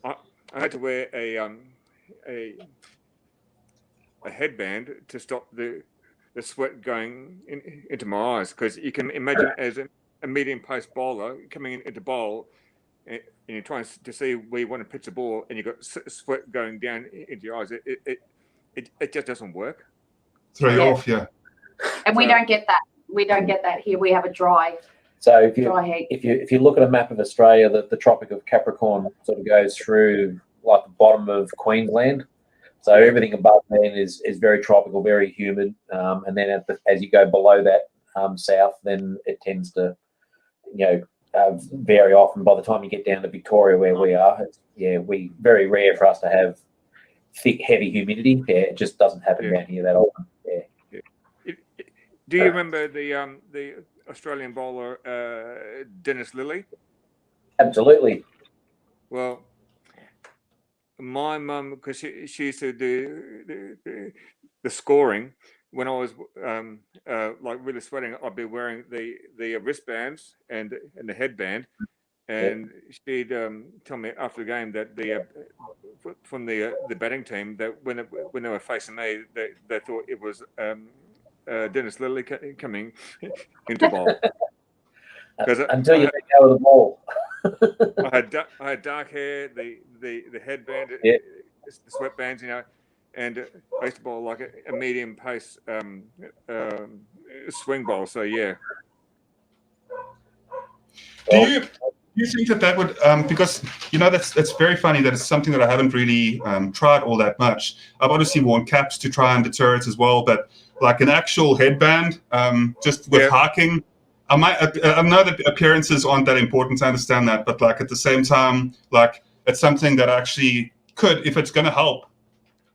I had to wear a headband to stop the sweat going into my eyes, because you can imagine as a medium pace bowler coming into bowl, and you're trying to see where you want to pitch the ball, and you've got sweat going down into your eyes. It just doesn't work. Throw you off, yeah. And we don't get that. We don't get that here. We have a dry. So if you look at a map of Australia, the Tropic of Capricorn sort of goes through like the bottom of Queensland. So everything above then is very tropical, very humid, and then as you go below that south, then it tends to, vary often. By the time you get down to Victoria, where we are, it's very rare for us to have thick, heavy humidity. Yeah, it just doesn't happen down here that often. Yeah. Do you remember the Australian bowler Dennis Lilly? Absolutely. Well, my mum, because she used to do the scoring when I was like really sweating, I'd be wearing the wristbands and the headband, and she'd tell me after the game that from the batting team that when they were facing me, they thought it was Dennis Lilly coming into bowl. Until you let go of the ball. I had dark hair, the headband, the sweatbands, and I used to bowl like a medium pace swing bowl. So yeah. Do you think that would because that's very funny that it's something that I haven't really tried all that much. I've obviously worn caps to try and deter it as well, but like an actual headband, just with hiking. I know that appearances aren't that important. I understand that, but like at the same time, like it's something that actually could, if it's going to help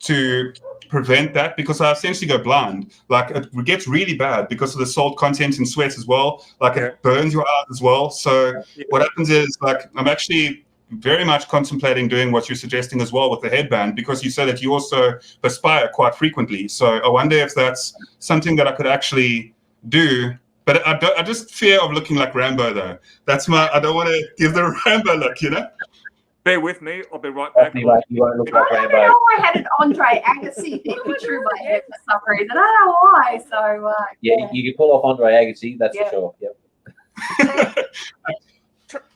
to prevent that, because I essentially go blind. Like it gets really bad because of the salt content in sweat as well. Like it burns your eyes as well. So what happens is, like, I'm actually very much contemplating doing what you're suggesting as well with the headband, because you said that you also perspire quite frequently. So I wonder if that's something that I could actually do. But I just fear of looking like Rambo, though. I don't want to give the Rambo look, you know? Bear with me. I'll be right back. You won't look like I don't Rambo. know why I had an Andre Agassi through my head for some reason. I don't know why. So Yeah, you can pull off Andre Agassi, that's for sure. Yep.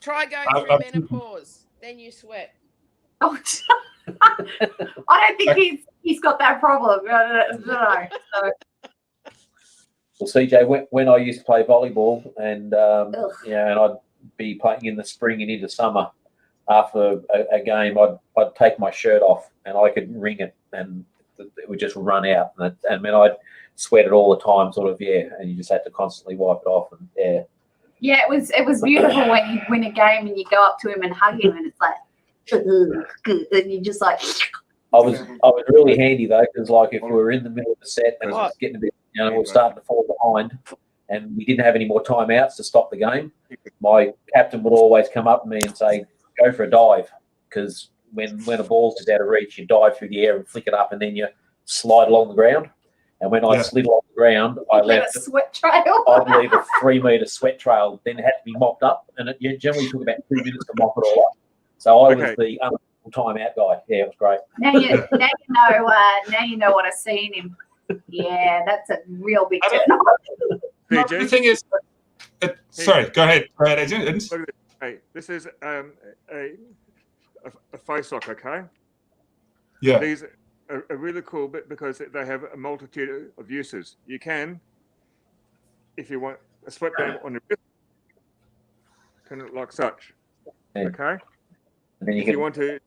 Try going through menopause, then you sweat. Oh, I don't think he's got that problem. I don't know. So. Well, CJ, when I used to play volleyball, and and I'd be playing in the spring and into summer, after a game, I'd take my shirt off and I could wring it, and it would just run out. And I'd sweat it all the time, sort of, and you just had to constantly wipe it off. And Yeah, it was beautiful when you win a game and you go up to him and hug him, and it's like, and you just like. I was really handy though, because like if we were in the middle of the set and it was getting a bit, we were starting to fall behind, and we didn't have any more timeouts to stop the game, my captain would always come up to me and say, "Go for a dive," because when a ball's just out of reach, you dive through the air and flick it up, and then you slide along the ground. And when I slid along the ground, I left a sweat trail. I'd leave a 3-meter sweat trail, then it had to be mopped up, and it generally took about 2 minutes to mop it all up. So I was the timeout guy. Yeah, it was great. Now you know what I've seen him. Yeah, that's a real big turn on. The thing is, sorry, go ahead, Adrian. Hey, this is a face lock, okay? Yeah. These are really cool because they have a multitude of uses. You can, if you want a sweatband on your wrist, turn it like such, okay? And then if you want to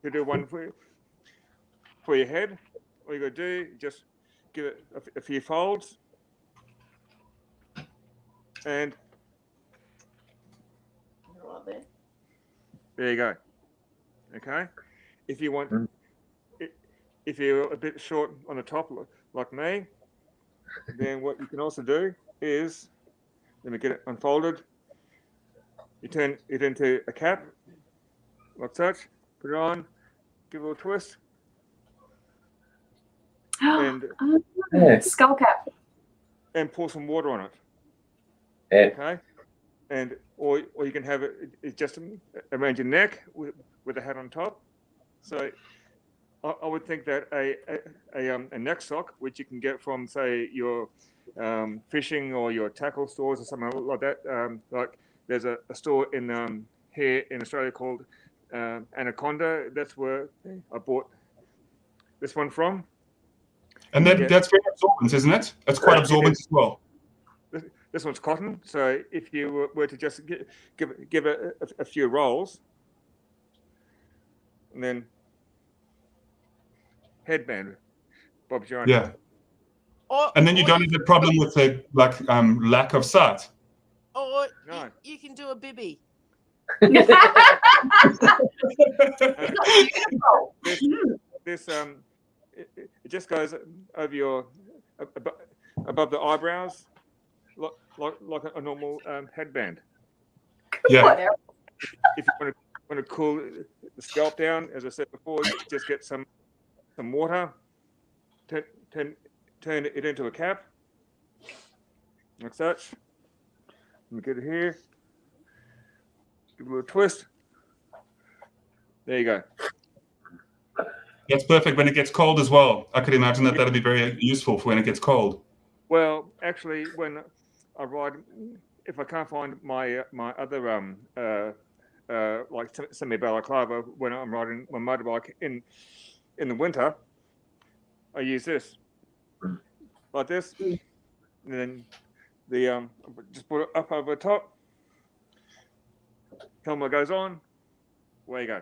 do one for your head, all you got to do, just give it a few folds, and there you go. Okay. If you want, if you're a bit short on the top like me, then what you can also do is, let me get it unfolded. You turn it into a cap, like such. Put it on, give it a little twist, and skull cap, and pour some water on it. Yeah. Okay. And or you can have it just around your neck with a hat on top. So I would think that a neck sock, which you can get from, say, your fishing or your tackle stores or something like that. Like there's a store in here in Australia called Anaconda. That's where I bought this one from. And that's very absorbent, isn't it? That's quite absorbent as well. This one's cotton, so if you were to just give it a few rolls, and then headband, Bob Jones. Yeah. And then you don't have the problem with the lack of sight. Or you can do a bibby. This it just goes over your above the eyebrows. Like a normal headband. Yeah. If you want to cool the scalp down, as I said before, just get some water, turn it into a cap, like such. Let me get it here. Give it a little twist. There you go. That's perfect when it gets cold as well. I could imagine that that'd be very useful for when it gets cold. Well, actually, when I ride, if I can't find my other like semi-balaclava when I'm riding my motorbike in the winter, I use this like this, and then the just put it up over the top. Helmet goes on. Away you go.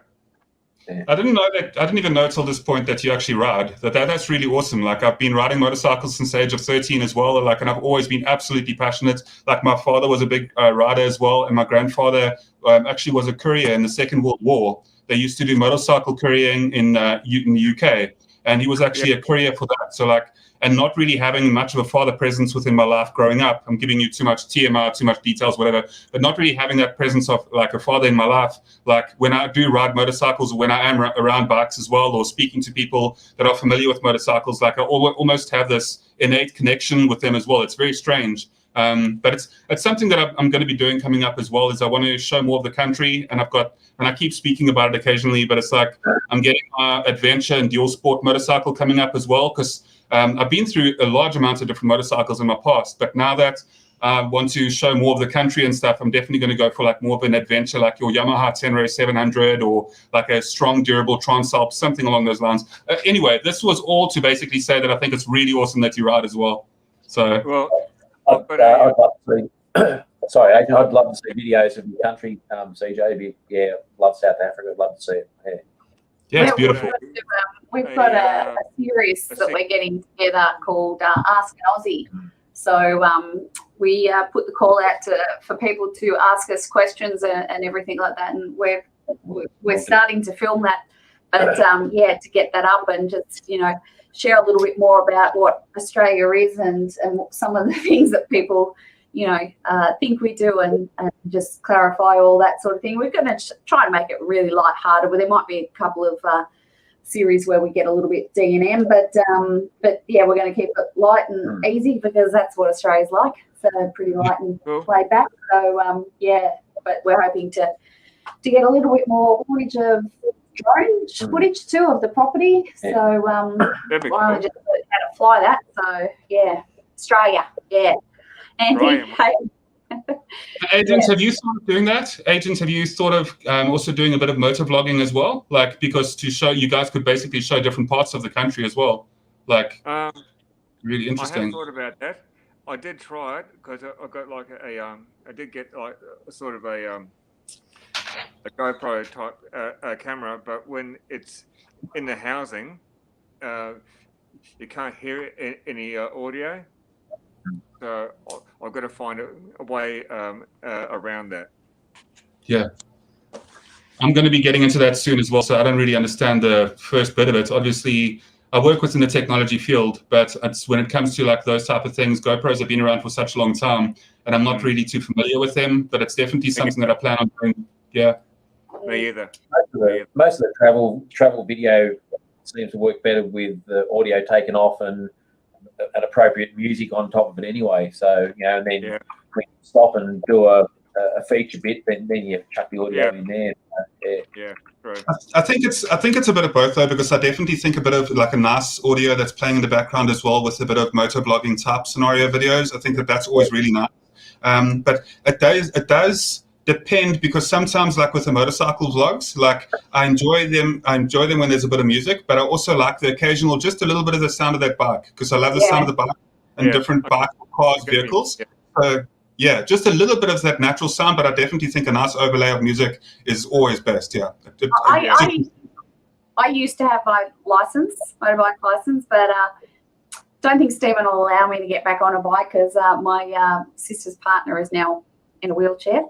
I didn't know that. I didn't even know till this point that you actually ride. That's really awesome. Like I've been riding motorcycles since the age of 13 as well. Like, and I've always been absolutely passionate. Like my father was a big rider as well, and my grandfather actually was a courier in the Second World War. they used to do motorcycle couriering in the UK, and he was actually a courier for that. So like, and not really having much of a father presence within my life growing up. I'm giving you too much TMI, too much details, whatever, but not really having that presence of like a father in my life. Like when I do ride motorcycles, or when I am around bikes as well, or speaking to people that are familiar with motorcycles, like I almost have this innate connection with them as well. It's very strange. But it's something that I'm going to be doing coming up as well, is I want to show more of the country, and I keep speaking about it occasionally, but it's like I'm getting adventure and dual sport motorcycle coming up as well, because I've been through a large amount of different motorcycles in my past, but now that I want to show more of the country and stuff, I'm definitely going to go for like more of an adventure, like your Yamaha Tenere 700 or like a strong, durable Transalp, something along those lines. Anyway, this was all to basically say that I think it's really awesome that you ride as well. So, Well, I'd love to see. Sorry, Adrian, I'd love to see videos of your country, CJ. Yeah, love South Africa. I'd love to see it. yeah, it's beautiful. We've got a series that we're getting together called Ask an Aussie. So we put the call out for people to ask us questions and everything like that, and we're starting to film that. But to get that up and just share a little bit more about what Australia is and some of the things that people think we do, and just clarify all that sort of thing. We're going to try and make it really lighthearted. Well, there might be a couple of series where we get a little bit D&M, but yeah, we're going to keep it light and easy, because that's what Australia's like. So pretty light and laid back. So but we're hoping to get a little bit more footage of drone footage too of the property. So that'd be I cool. just learned how to fly that. So yeah, Australia, yeah. Andy, Agents, have you started doing that? Agents, have you thought of also doing a bit of motor vlogging as well? Like, because to show, you guys could basically show different parts of the country as well. Like, really interesting. I have thought about that. I did try it, because I got like I did get like a sort of a GoPro type camera, but when it's in the housing, you can't hear any audio. So I've got to find a way around that. Yeah. I'm going to be getting into that soon as well, so I don't really understand the first bit of it. Obviously, I work within the technology field, but when it comes to like those type of things, GoPros have been around for such a long time, and I'm not really too familiar with them, but it's definitely something that I plan on doing. Yeah. Me either. Most of the travel video seems to work better with the audio taken off and an appropriate music on top of it anyway. So, and then when you stop and do a feature bit, then you chuck the audio in there. Yeah, right. I think it's a bit of both though, because I definitely think a bit of like a nice audio that's playing in the background as well, with a bit of motovlogging type scenario videos. I think that's always really nice. But it does depend, because sometimes, like with the motorcycle vlogs, like I enjoy them when there's a bit of music, but I also like the occasional, just a little bit of the sound of that bike, because I love the sound of the bike and different bike, cars, vehicles. So yeah, just a little bit of that natural sound, but I definitely think a nice overlay of music is always best. Yeah. I used to have my motorbike license, but don't think Stephen will allow me to get back on a bike, because my sister's partner is now in a wheelchair.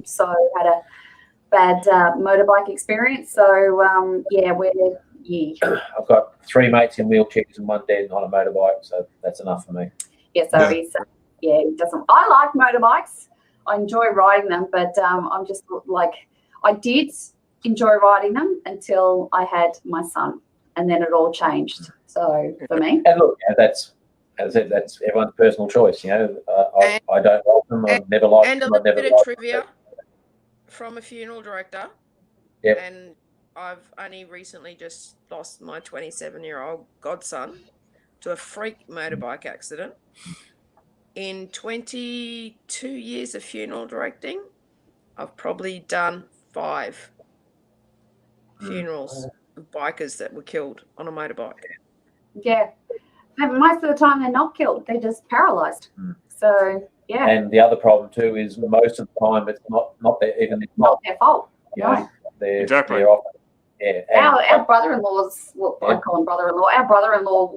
So I had a bad motorbike experience. So I've got 3 mates in wheelchairs and 1 dad on a motorbike, so that's enough for me. Yeah, so he doesn't. I like motorbikes. I enjoy riding them, but I'm just like, I did enjoy riding them until I had my son, and then it all changed. So for me, and look, that's, as I said, that's everyone's personal choice. I don't like them. I've never liked them. And a little bit of trivia from a funeral director. Yep. And I've only recently just lost my 27-year-old godson to a freak motorbike accident. In 22 years of funeral directing, I've probably done 5 funerals of bikers that were killed on a motorbike. Yeah. And most of the time they're not killed, they're just paralyzed. So yeah. And the other problem too is most of the time it's not their fault. They're often, Our brother-in-law's, I call him brother-in-law. Our brother-in-law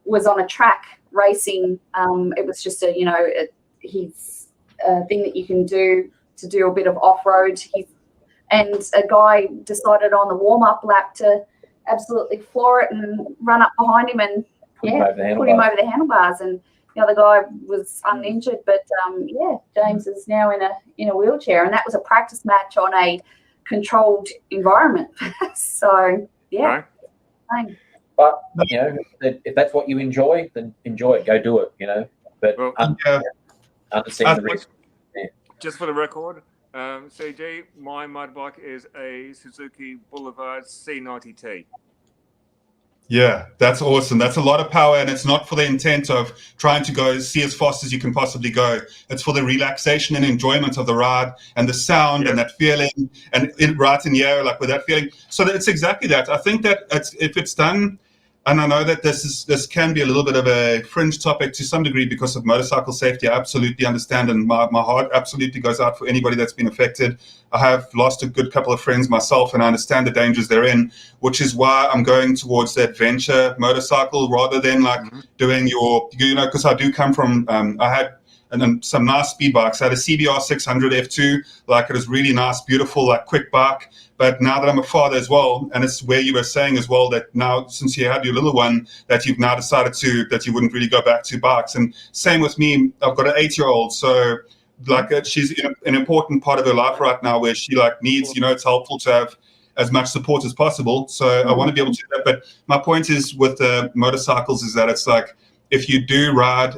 was on a track racing. It was just his thing that you can do to do a bit of off-road. His and a guy decided on the warm-up lap to absolutely floor it and run up behind him and put him over the handlebars, and the other guy was uninjured. But James is now in a wheelchair, and that was a practice match on a controlled environment. So Right. But if that's what you enjoy, then enjoy it. Go do it. But understand the risk. Just for the record, CG, my motorbike is a Suzuki Boulevard C90T. Yeah, that's awesome. That's a lot of power, and it's not for the intent of trying to go see as fast as you can possibly go. It's for the relaxation and enjoyment of the ride and the sound and that feeling, and right in here, like with that feeling. So it's exactly that. I think that if it's done, and I know that this can be a little bit of a fringe topic to some degree because of motorcycle safety. I absolutely understand, and my heart absolutely goes out for anybody that's been affected. I have lost a good couple of friends myself, and I understand the dangers they're in, which is why I'm going towards the adventure motorcycle rather than like doing your, because I do come from, I had some nice speed bikes. I had a CBR 600 F2, like it was really nice, beautiful, like quick bike. But now that I'm a father as well, and it's where you were saying as well that now since you had your little one, that you've now decided that you wouldn't really go back to bikes. And same with me, I've got an 8-year-old, so like she's in an important part of her life right now where she like needs, it's helpful to have as much support as possible. So I want to be able to do that. But my point is with the motorcycles is that it's like, if you do ride,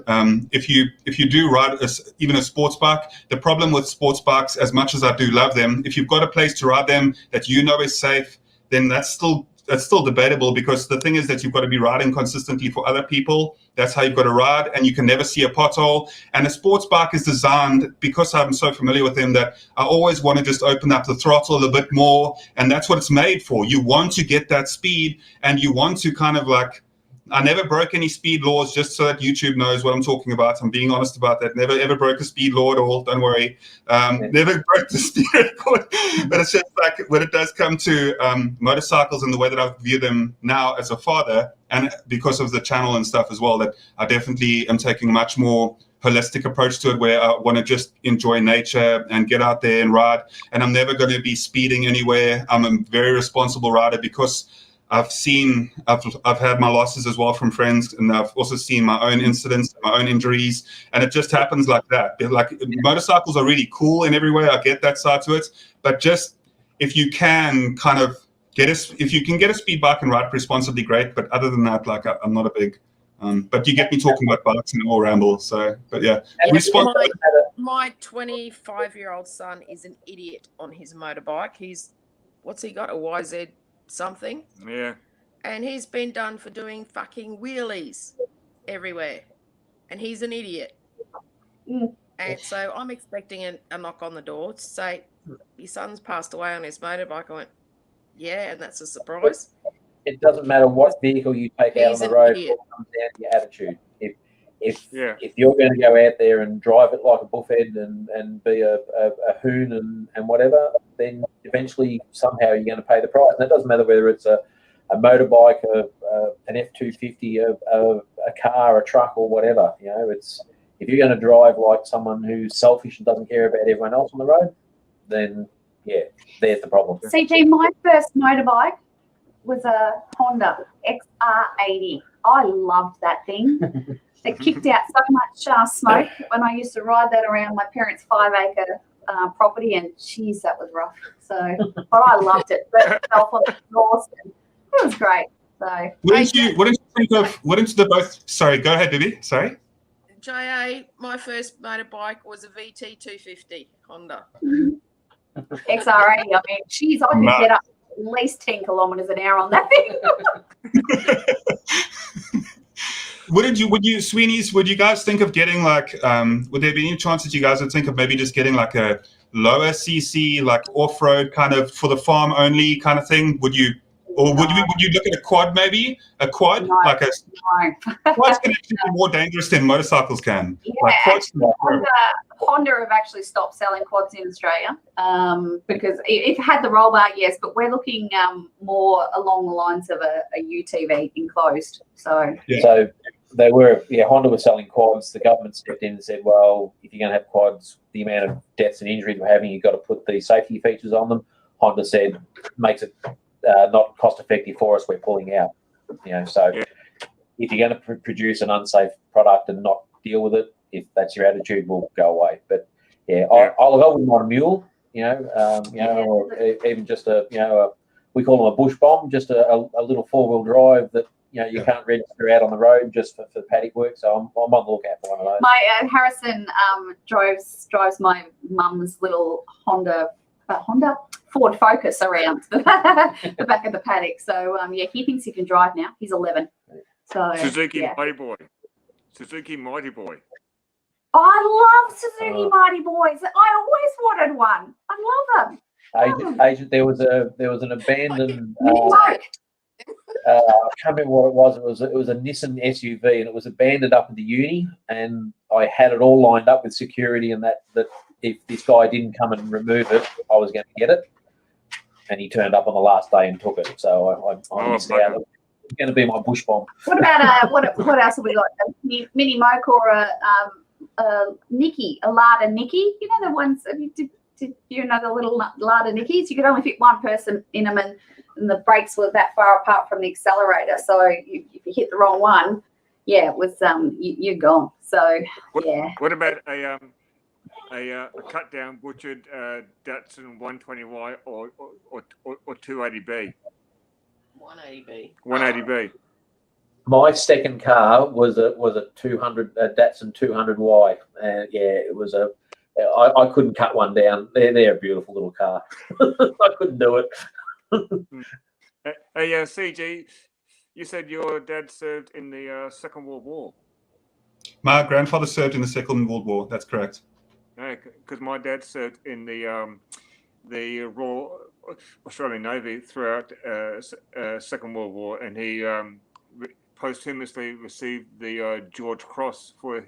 if you do ride even a sports bike, the problem with sports bikes, as much as I do love them, if you've got a place to ride them that is safe, then that's still debatable, because the thing is that you've got to be riding consistently for other people. That's how you've got to ride, and you can never see a pothole. And a sports bike is designed, because I'm so familiar with them, that I always want to just open up the throttle a bit more, and that's what it's made for. You want to get that speed, and you want to kind of like, I never broke any speed laws, just so that YouTube knows what I'm talking about. I'm being honest about that. Never, ever broke a speed law at all. Don't worry. Never broke the speed record. But it's just like when it does come to motorcycles and the way that I view them now as a father, and because of the channel and stuff as well, that I definitely am taking a much more holistic approach to it, where I want to just enjoy nature and get out there and ride. And I'm never going to be speeding anywhere. I'm a very responsible rider, because I've had my losses as well from friends, and I've also seen my own incidents, my own injuries, and it just happens like that. Like motorcycles are really cool in every way. I get that side to it, but just if you can kind of get a speed bike and ride responsibly, great. But other than that, like I'm not a big. But you get me talking about bikes and all ramble. So, but yeah, my 25-year-old son is an idiot on his motorbike. What's he got? A YZ something. Yeah. And he's been done for doing fucking wheelies everywhere. And he's an idiot. And so I'm expecting a knock on the door to say, your son's passed away on his motorbike. I went, yeah, and that's a surprise. It doesn't matter what vehicle you take out on the road, it comes down to your attitude. If you're going to go out there and drive it like a bullhead and be a hoon and whatever, then eventually somehow you're going to pay the price. And it doesn't matter whether it's a motorbike, an F-250, a car, a truck, or whatever. It's if you're going to drive like someone who's selfish and doesn't care about everyone else on the road, then there's the problem. CG, my first motorbike was a Honda XR80. I loved that thing. It kicked out so much smoke when I used to ride that around my parents' 5-acre property, and geez, that was rough. So, but I loved it. But it fell on the exhaust, and it was great. So, what did you think of? What did the both? Sorry, go ahead, Bibi. Sorry. JA, my first motorbike was a VT 250 Honda. XR80. I mean, geez, I could get up at least 10 kilometres an hour on that thing. Would you, Sweeney's, would you guys think of getting like, would there be any chance that you guys would think of maybe just getting like a lower CC, like off-road kind of for the farm only kind of thing? Would you look at a quad maybe? A quad? No. Like quads can actually be more dangerous than motorcycles can. Yeah, like quads Honda have actually stopped selling quads in Australia because it had the roll bar, yes, but we're looking more along the lines of a UTV enclosed. So they were, Honda was selling quads. The government stepped in and said, well, if you're going to have quads, the amount of deaths and injuries we're having, you've got to put the safety features on them. Honda said makes it not cost effective for us, we're pulling out. So if you're going to produce an unsafe product and not deal with it, if that's your attitude, we'll go away. But I wouldn't want a mule, or even just we call them a bush bomb, just a little 4-wheel drive that you can't register out on the road just for paddock work. So I'm on the lookout for one of those. My Harrison drives my mum's little Ford Focus around the back of the paddock. So he thinks he can drive now. He's 11. So Suzuki Mighty Boy. Suzuki Mighty Boy. I love Suzuki Mighty Boys. I always wanted one. I love them. Agent, there was an abandoned. I can't remember what it was. It was a Nissan SUV, and it was abandoned up at the uni. And I had it all lined up with security, and that if this guy didn't come and remove it, I was going to get it. And he turned up on the last day and took it. So I missed out. It's going to be my bush bomb. What about what else have we got? A mini moke or a Nicky, a Lada Nicky? You know the ones. You know the little Lada Nickies? You could only fit one person in them, and the brakes were that far apart from the accelerator. So if you hit the wrong one, it was you're gone. So What about a cut down butchered Datsun 120Y or 280B? 180B. 180B. My second car was a Datsun 200Y, and it was I couldn't cut one down. They're a beautiful little car. I couldn't do it. Hey, CG, you said your dad served in the Second World War. My grandfather served in the Second World War. That's correct. Because my dad served in the Royal Australian Navy throughout Second World War, and he posthumously received the George Cross for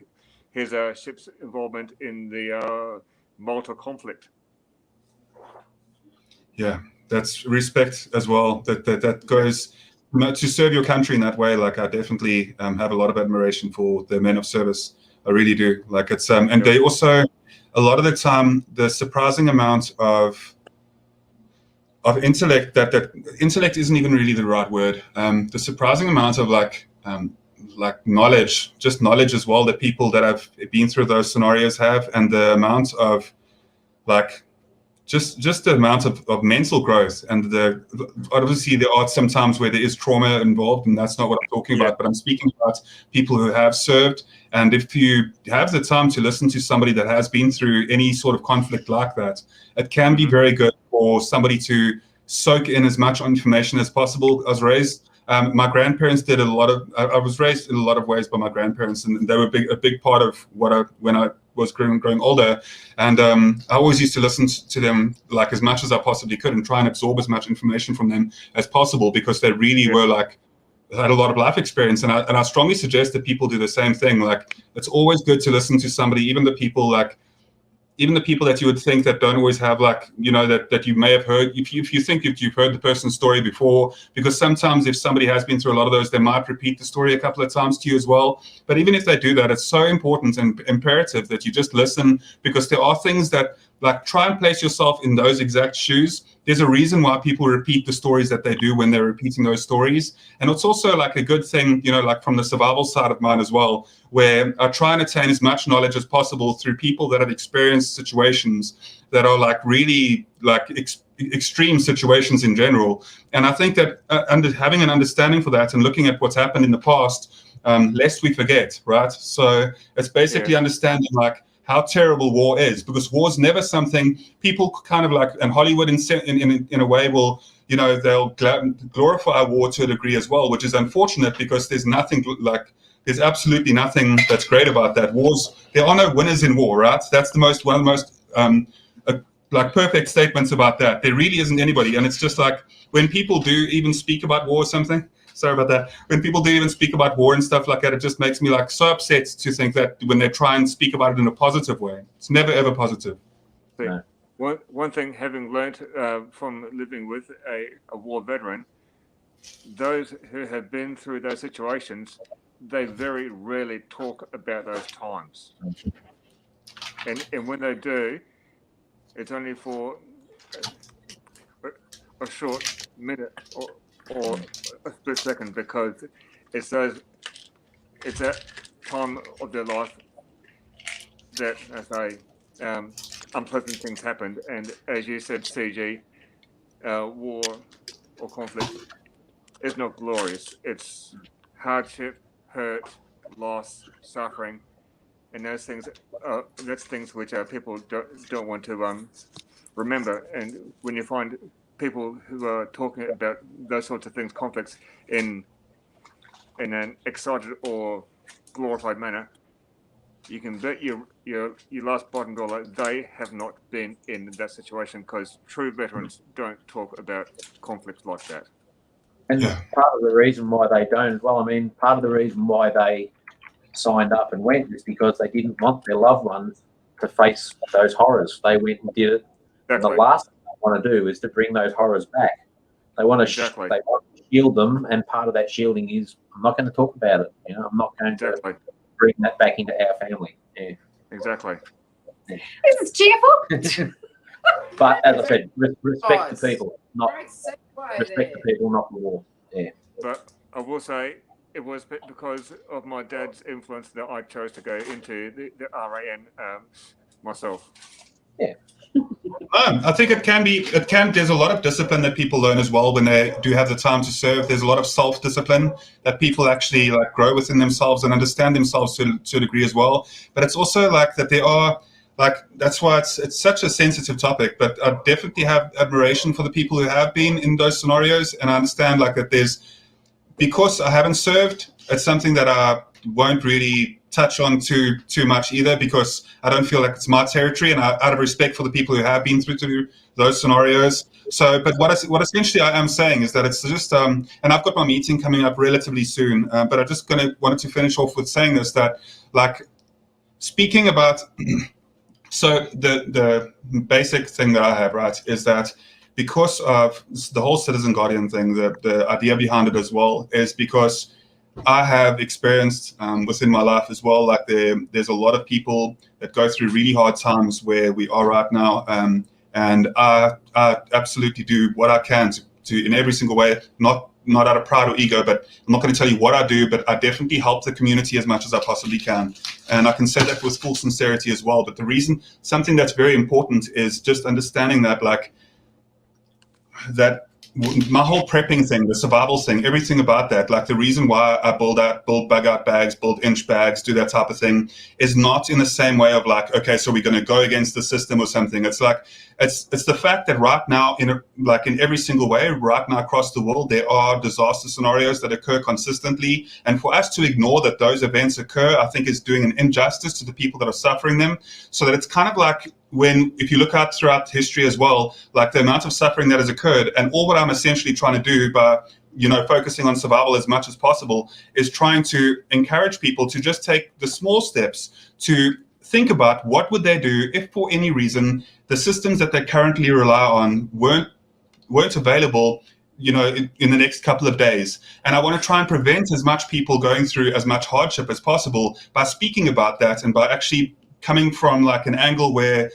his ship's involvement in the Malta conflict. Yeah, that's respect as well. That goes to serve your country in that way. Like I definitely have a lot of admiration for the men of service. I really do. Like it's and they also a lot of the time the surprising amount of intellect that intellect isn't even really the right word. The surprising amount of like knowledge, just knowledge as well, that people that have been through those scenarios have, and the amount of like just the amount of mental growth, and obviously there are some times where there is trauma involved, and that's not what I'm talking about, but I'm speaking about people who have served. And if you have the time to listen to somebody that has been through any sort of conflict like that, it can be very good for somebody to soak in as much information as possible. I was raised, my grandparents did a lot of, I was raised in a lot of ways by my grandparents, and they were a big part of when I was growing older. And I always used to listen to them like as much as I possibly could and try and absorb as much information from them as possible, because they really were like, had a lot of life experience. And I strongly suggest that people do the same thing. Like it's always good to listen to somebody, even the people that you would think that don't always have like, that you may have heard, if you think that you've heard the person's story before, because sometimes if somebody has been through a lot of those, they might repeat the story a couple of times to you as well. But even if they do that, it's so important and imperative that you just listen, because there are things that, like, try and place yourself in those exact shoes. There's a reason why people repeat the stories that they do when they're repeating those stories. And it's also like a good thing, like from the survival side of mine as well, where I try and attain as much knowledge as possible through people that have experienced situations that are like really like extreme situations in general. And I think that having an understanding for that and looking at what's happened in the past, lest we forget, right? So it's basically understanding like how terrible war is, because war is never something people kind of like, and Hollywood in a way will, they'll glorify war to a degree as well, which is unfortunate, because there's absolutely nothing that's great about that. There are no winners in war, right? That's one of the most like perfect statements about that. There really isn't anybody. And it's just like when people do even speak about war or something, sorry about that. When people do even speak about war and stuff like that, it just makes me like so upset to think that when they try and speak about it in a positive way, it's never ever positive. No. One thing, having learned from living with a war veteran, those who have been through those situations, they very rarely talk about those times. And when they do, it's only for a short minute or a split second, because it's that time of their life that, as unpleasant things happened. And as you said, CG, war or conflict is not glorious. It's hardship, hurt, loss, suffering, and those things. That's things which people don't want to remember. And when you find people who are talking about those sorts of things, conflicts, in an excited or glorified manner, you can bet your last bottom dollar they have not been in that situation, because true veterans don't talk about conflicts like that. And part of the reason why they don't as well, I mean, part of the reason why they signed up and went is because they didn't want their loved ones to face those horrors. They went and did it. Exactly. And the last thing they want to do is to bring those horrors back. They want to they want to shield them, and part of that shielding is, I'm not going to talk about it. You know, I'm not going to bring that back into our family. Yeah. Exactly. This is cheerful. But as I said, respect the people, not respect the people, not the war. Yeah. But I will say it was because of my dad's influence that I chose to go into the RAN myself. Yeah. I think there's a lot of discipline that people learn as well when they do have the time to serve. There's a lot of self-discipline that people actually like grow within themselves and understand themselves to a degree as well. But it's also like that there are, like, that's why it's such a sensitive topic. But I definitely have admiration for the people who have been in those scenarios. And I understand like that because I haven't served, it's something that I won't really touch on too much either, because I don't feel like it's my territory, and out of respect for the people who have been through those scenarios. So, but what essentially I am saying is that it's just, and I've got my meeting coming up relatively soon, but I just wanted to finish off with saying this, that like speaking about, so the basic thing that I have, right, is that because of the whole citizen guardian thing, the idea behind it as well is because I have experienced within my life as well, like there's a lot of people that go through really hard times where we are right now, and I absolutely do what I can to in every single way, not out of pride or ego, but I'm not going to tell you what I do, but I definitely help the community as much as I possibly can. And I can say that with full sincerity as well. But the reason, something that's very important is just understanding that, like, that my whole prepping thing, the survival thing, everything about that, like the reason why I build bug out bags, build inch bags, do that type of thing, is not in the same way of like, okay, so we're going to go against the system or something. It's like, it's the fact that right now, in every single way, right now across the world, there are disaster scenarios that occur consistently. And for us to ignore that those events occur, I think is doing an injustice to the people that are suffering them. So that it's kind of like, if you look out throughout history as well, like the amount of suffering that has occurred, and all what I'm essentially trying to do by, focusing on survival as much as possible is trying to encourage people to just take the small steps to think about what would they do if for any reason the systems that they currently rely on weren't available, in the next couple of days. And I want to try and prevent as much people going through as much hardship as possible by speaking about that, and by actually coming from like an angle where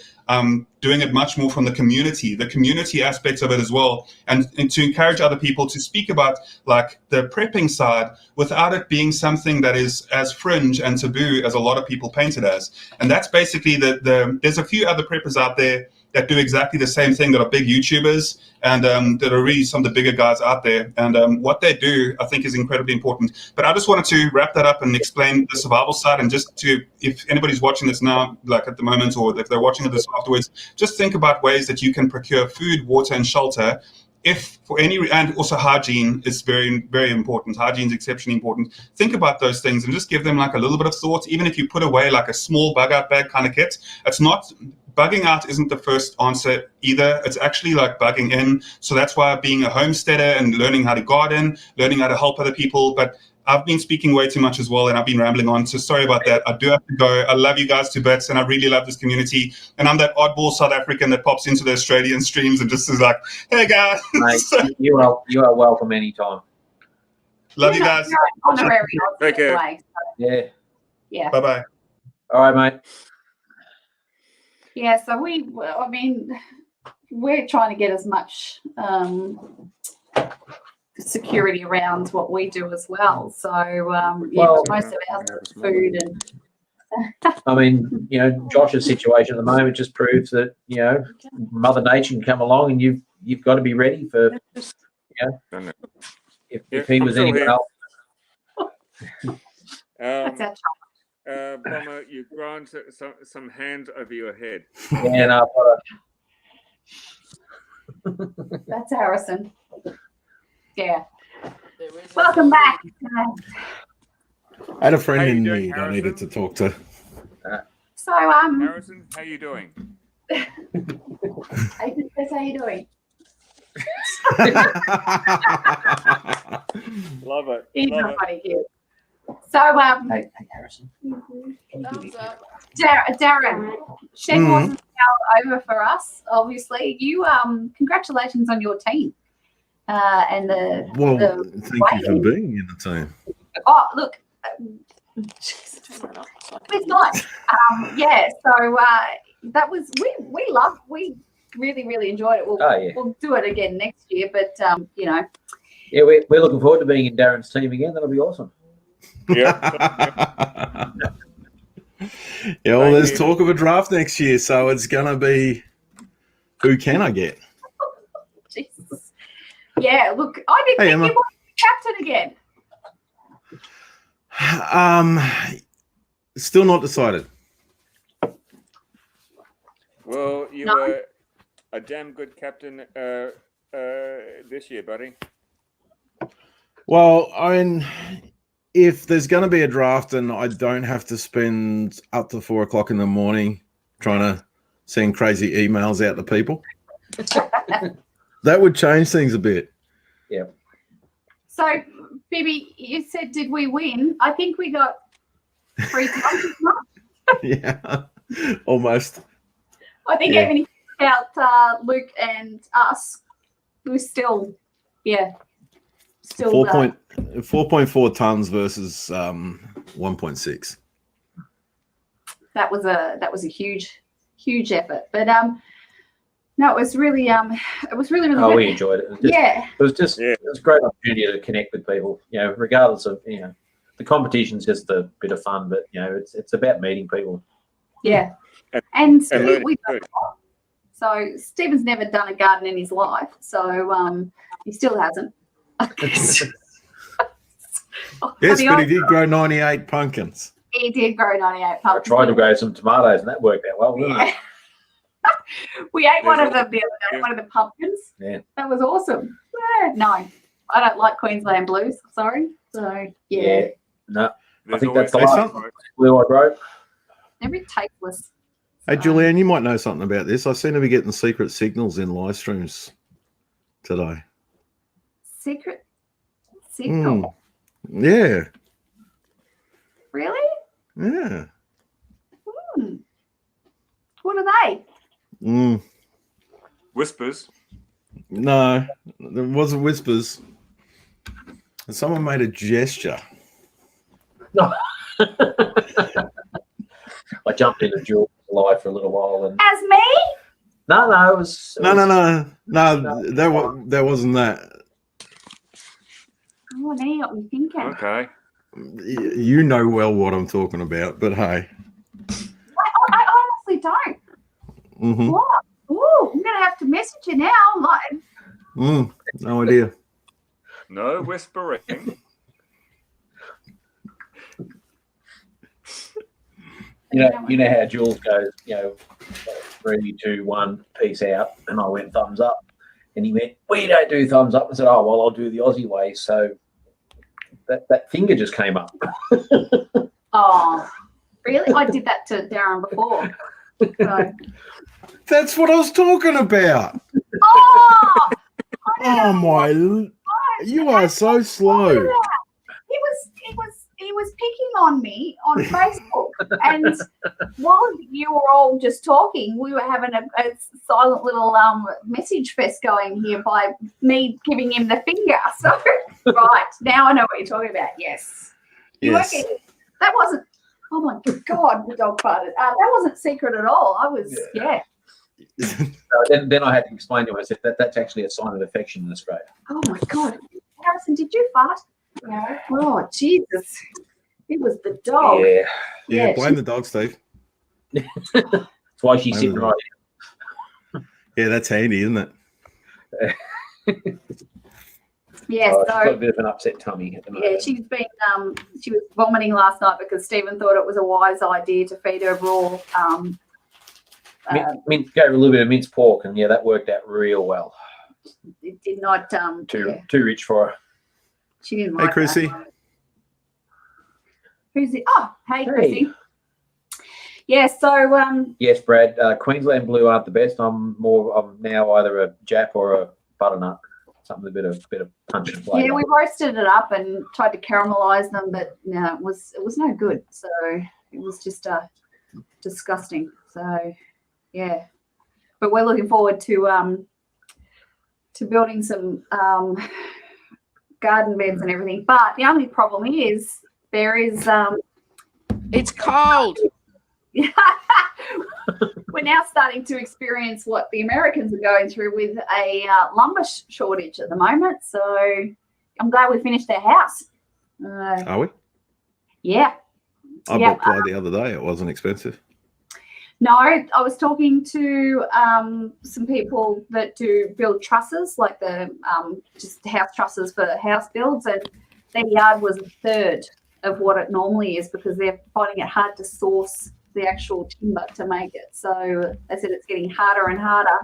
doing it much more from the community aspects of it as well, and to encourage other people to speak about like the prepping side without it being something that is as fringe and taboo as a lot of people paint it as. And that's basically there's a few other preppers out there that do exactly the same thing, that are big YouTubers, and that are really some of the bigger guys out there. And what they do, I think, is incredibly important. But I just wanted to wrap that up and explain the survival side, and just if anybody's watching this now, like at the moment, or if they're watching this afterwards, just think about ways that you can procure food, water, and shelter. And also hygiene is very, very important. Hygiene is exceptionally important. Think about those things and just give them like a little bit of thought. Even if you put away like a small bug out bag kind of kit, bugging out isn't the first answer either. It's actually like bugging in. So that's why being a homesteader and learning how to garden, learning how to help other people. But I've been speaking way too much as well, and I've been rambling on. So sorry about that. I do have to go. I love you guys to bits, and I really love this community. And I'm that oddball South African that pops into the Australian streams and just is like, hey guys. Mate, you are welcome anytime. Love you guys. Take care. Yeah. Bye-bye. All right, mate. Yeah, so we're trying to get as much security around what we do as well. So Well, most of our food and I mean, Josh's situation at the moment just proves that Mother Nature can come along, and you've got to be ready for if he was anyone else. that's our child. Bomber, you've grown some hands over your head. Yeah, no, That's Harrison. Yeah. Welcome back. I had a friend How you in doing, need I Harrison? needed to talk to. So Harrison, how you doing? that's how you doing. Love it. He's Love not it. funny here. So hey, Harrison. Thumbs up. Darren, Shed wasn't over for us. Obviously, you congratulations on your team and the. Well, the thank you for being in the team. Oh, look. It's nice. Yeah, so that was we really enjoyed it. We'll do it again next year, but Yeah, we're looking forward to being in Darren's team again. That'll be awesome. Yeah. Yeah, well, there's talk of a draft next year, so it's gonna be who can I get? Jesus. Yeah, look, I didn't think Emma. you wanted to be captain again. Still not decided. Well, you were a damn good captain this year, buddy. Well, I mean, if there's going to be a draft and I don't have to spend up to 4 o'clock in the morning trying to send crazy emails out to people, that would change things a bit. Yeah. So, Phoebe, you said, did we win? I think we got 3 times as much. Yeah, almost. I think Yeah. even if you count Luke and us, we still, still 4.4 tons versus 1.6. That was a huge effort. But no, it was really really Oh, good. we enjoyed it. It was a great opportunity to connect with people. Regardless of the competition's just a bit of fun, but it's about meeting people. Yeah. And learning we too. so Stephen's never done a garden in his life, so he still hasn't. Yes, but he did grow 98 pumpkins. He did grow 98 I pumpkins. tried to grow some tomatoes, and that worked out well, didn't it? We ate one of them the other day, one of the pumpkins. Yeah. That was awesome. No, I don't like Queensland blues. Sorry. So yeah. No, There's I think that's the always last something. blue I wrote. They're a bit tasteless. Hey, Julianne, you might know something about this. I seem to be getting secret signals in live streams today. Secret signal. Yeah. Really? Yeah. What are they? Whispers. No, there wasn't whispers. Someone made a gesture. No. I jumped into Jules' live for a little while, and As me? no, it was No, that wasn't that. Oh, now you got me thinking. Okay. You know well what I'm talking about, but hey. I honestly don't. Mm-hmm. What? Ooh, I'm gonna have to message you now. Like, No idea. No whispering. you know how Jules goes, 3, 2, 1, peace out, and I went thumbs up, and he went, we don't do thumbs up. I said, oh well, I'll do the Aussie way. So that finger just came up. oh, really? I did that to Darren before. So. That's what I was talking about. Oh, Oh my! You are so slow. He was picking on me on Facebook, and while you were all just talking, we were having a silent little message fest going here by me giving him the finger. So right now I know what you're talking about. Yes. Yes. That wasn't. Oh my God, the dog farted. That wasn't secret at all. I was So then I had to explain to him. I said that's actually a sign of affection in Australia. Oh my God, Harrison, did you fart? No. Oh Jesus, it was the dog. Yeah, Yeah, blame the dog, Steve. that's why she's Blame sitting the right dog. Yeah, that's handy, isn't it? Yeah, She's got a so bit of an upset tummy at the moment. yeah, she's been she was vomiting last night because Stephen thought it was a wise idea to feed her raw. Gave her a little bit of minced pork, and yeah, that worked out real well. It did not Too rich for her. she didn't Hey, like Chrissy. that. Who's it? Oh, hey, Chrissy. Yeah, so Yes, Brad. Queensland blue aren't the best. I'm now either a Jap or a butternut. Something with a bit of punch and flavour. yeah, we roasted it up and tried to caramelize them, but no, it was no good. So it was just disgusting. So yeah, but we're looking forward to building some garden beds and everything. But the only problem is there is It's cold. we're now starting to experience what the Americans are going through with a lumber shortage at the moment. So I'm glad we finished our house. Are we? Yeah. I Yeah, bought ply the other day. It wasn't expensive. No, I was talking to some people that do build trusses, like the just house trusses for house builds, and their yard was a third of what it normally is because they're finding it hard to source the actual timber to make it. So they said it's getting harder and harder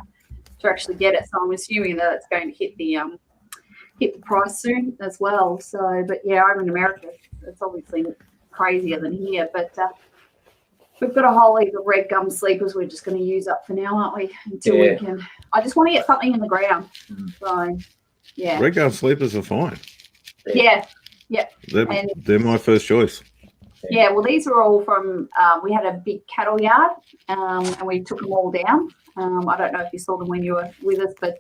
to actually get it. So I'm assuming that it's going to hit the price soon as well. So, but yeah, over in America, it's obviously crazier than here. But we've got a whole heap of red gum sleepers we're just going to use up for now, aren't we? Until we can. I just want to get something in the ground. So yeah. Red gum sleepers are fine. Yeah. They're my first choice. Yeah, well, these are all from, we had a big cattle yard and we took them all down. I don't know if you saw them when you were with us, but